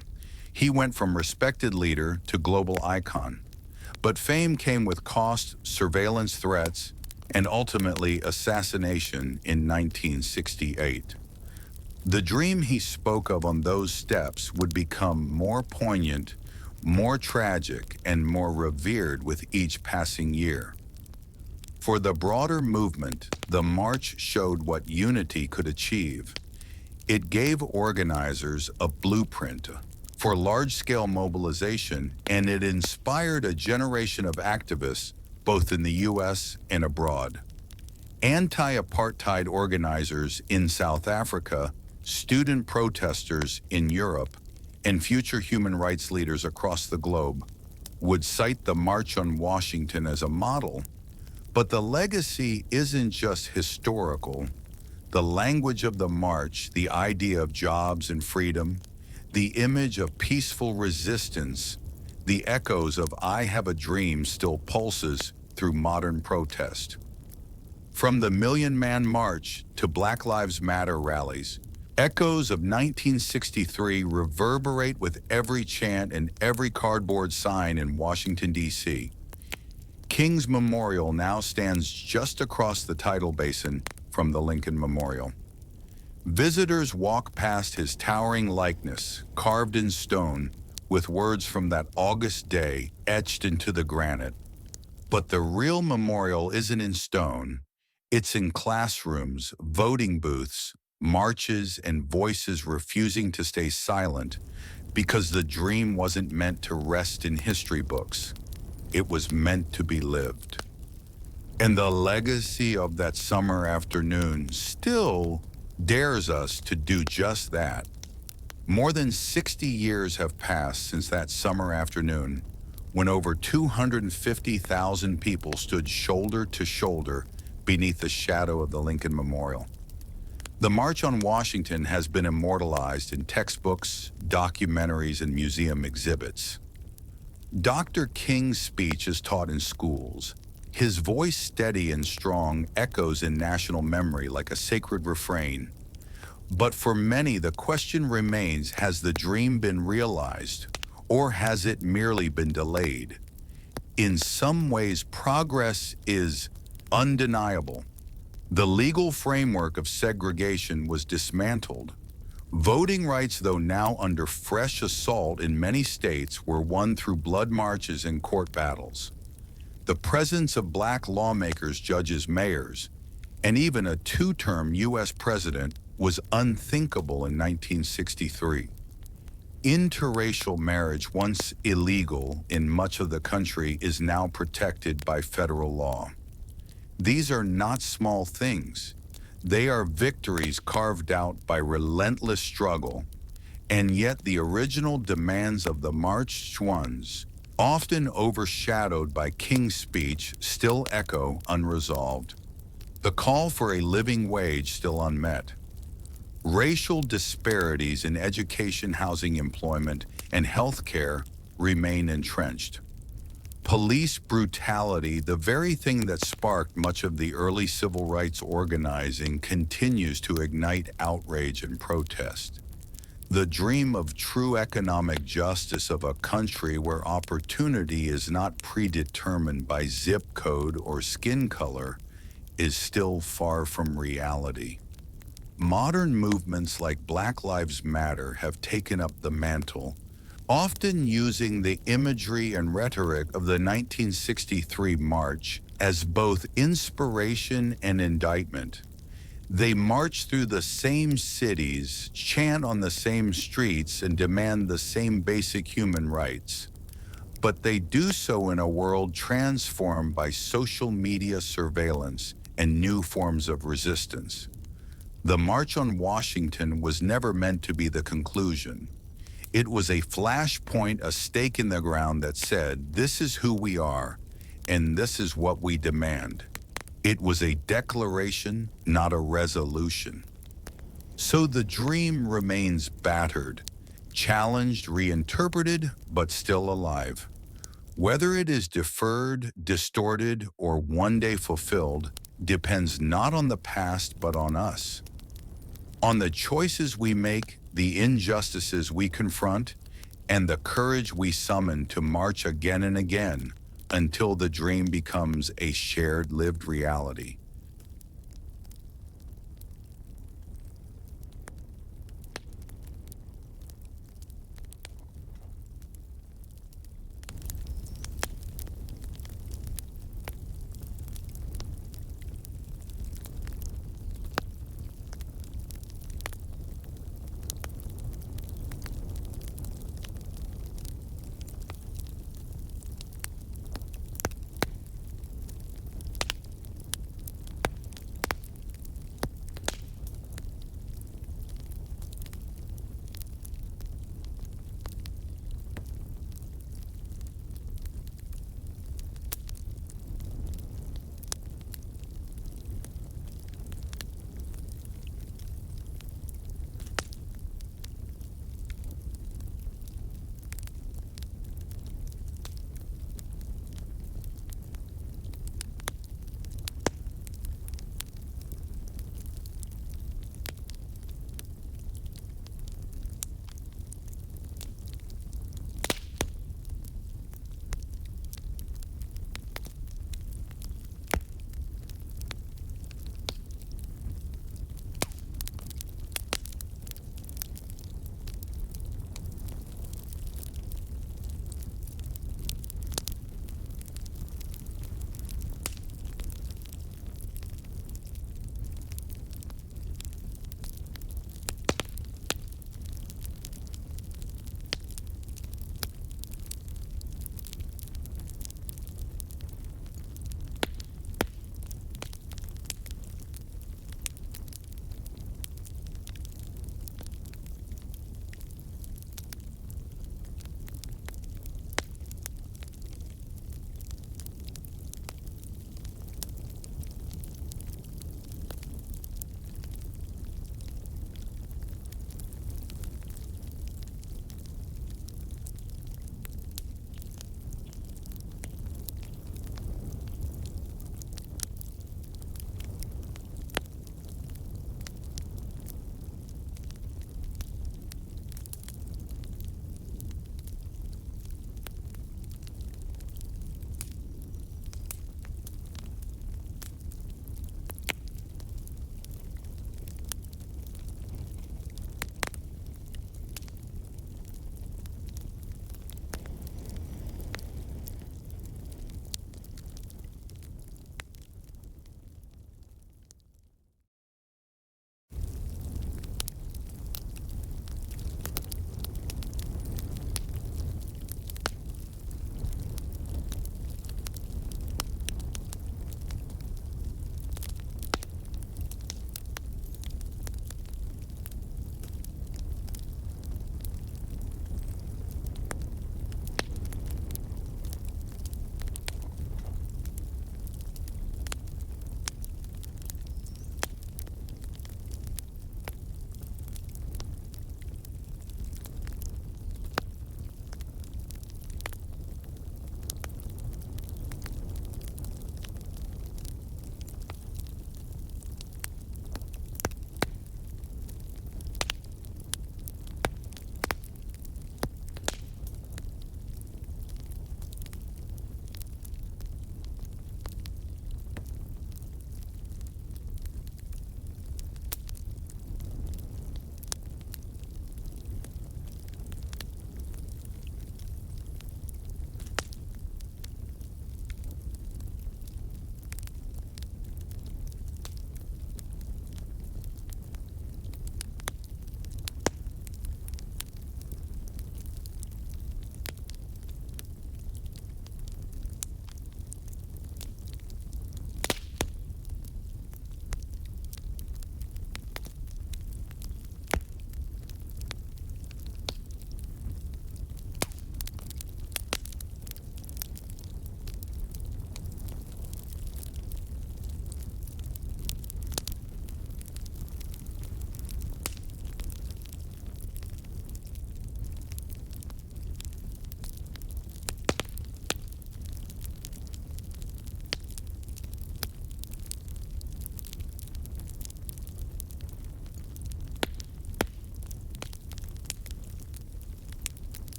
He went from respected leader to global icon. But fame came with cost, surveillance threats, and ultimately assassination in 1968. The dream he spoke of on those steps would become more poignant, more tragic, and more revered with each passing year. For the broader movement, the march showed what unity could achieve. It gave organizers a blueprint for large-scale mobilization, and it inspired a generation of activists both in the U.S. and abroad. Anti-apartheid organizers in South Africa, student protesters in Europe, and future human rights leaders across the globe would cite the March on Washington as a model. But the legacy isn't just historical. The language of the march, the idea of jobs and freedom, the image of peaceful resistance, the echoes of "I have a dream" still pulses through modern protest. From the Million Man March to Black Lives Matter rallies, echoes of 1963 reverberate with every chant and every cardboard sign in Washington, D.C. King's Memorial now stands just across the tidal basin from the Lincoln Memorial. Visitors walk past his towering likeness, carved in stone, with words from that August day etched into the granite. But the real memorial isn't in stone. It's in classrooms, voting booths, marches, and voices refusing to stay silent because the dream wasn't meant to rest in history books. It was meant to be lived. And the legacy of that summer afternoon still dares us to do just that. More than 60 years have passed since that summer afternoon, when over 250,000 people stood shoulder to shoulder beneath the shadow of the Lincoln Memorial. The March on Washington has been immortalized in textbooks, documentaries, and museum exhibits. Dr. King's speech is taught in schools. His voice, steady and strong, echoes in national memory like a sacred refrain. But for many, the question remains, has the dream been realized, or has it merely been delayed? In some ways, progress is undeniable. The legal framework of segregation was dismantled. Voting rights, though now under fresh assault in many states, were won through blood marches and court battles. The presence of black lawmakers, judges, mayors, and even a two-term U.S. president was unthinkable in 1963. Interracial marriage, once illegal in much of the country, is now protected by federal law. These are not small things. They are victories carved out by relentless struggle, and yet the original demands of the March ones, often overshadowed by King's speech, still echo unresolved. The call for a living wage still unmet. Racial disparities in education, housing, employment, and healthcare remain entrenched. Police brutality, the very thing that sparked much of the early civil rights organizing, continues to ignite outrage and protest. The dream of true economic justice, of a country where opportunity is not predetermined by zip code or skin color, is still far from reality. Modern movements like Black Lives Matter have taken up the mantle, often using the imagery and rhetoric of the 1963 march as both inspiration and indictment. They march through the same cities, chant on the same streets, and demand the same basic human rights. But they do so in a world transformed by social media surveillance and new forms of resistance. The March on Washington was never meant to be the conclusion. It was a flashpoint, a stake in the ground that said, this is who we are, and this is what we demand. It was a declaration, not a resolution. So the dream remains battered, challenged, reinterpreted, but still alive. Whether it is deferred, distorted, or one day fulfilled depends not on the past, but on us. On the choices we make, the injustices we confront, and the courage we summon to march again and again until the dream becomes a shared lived reality.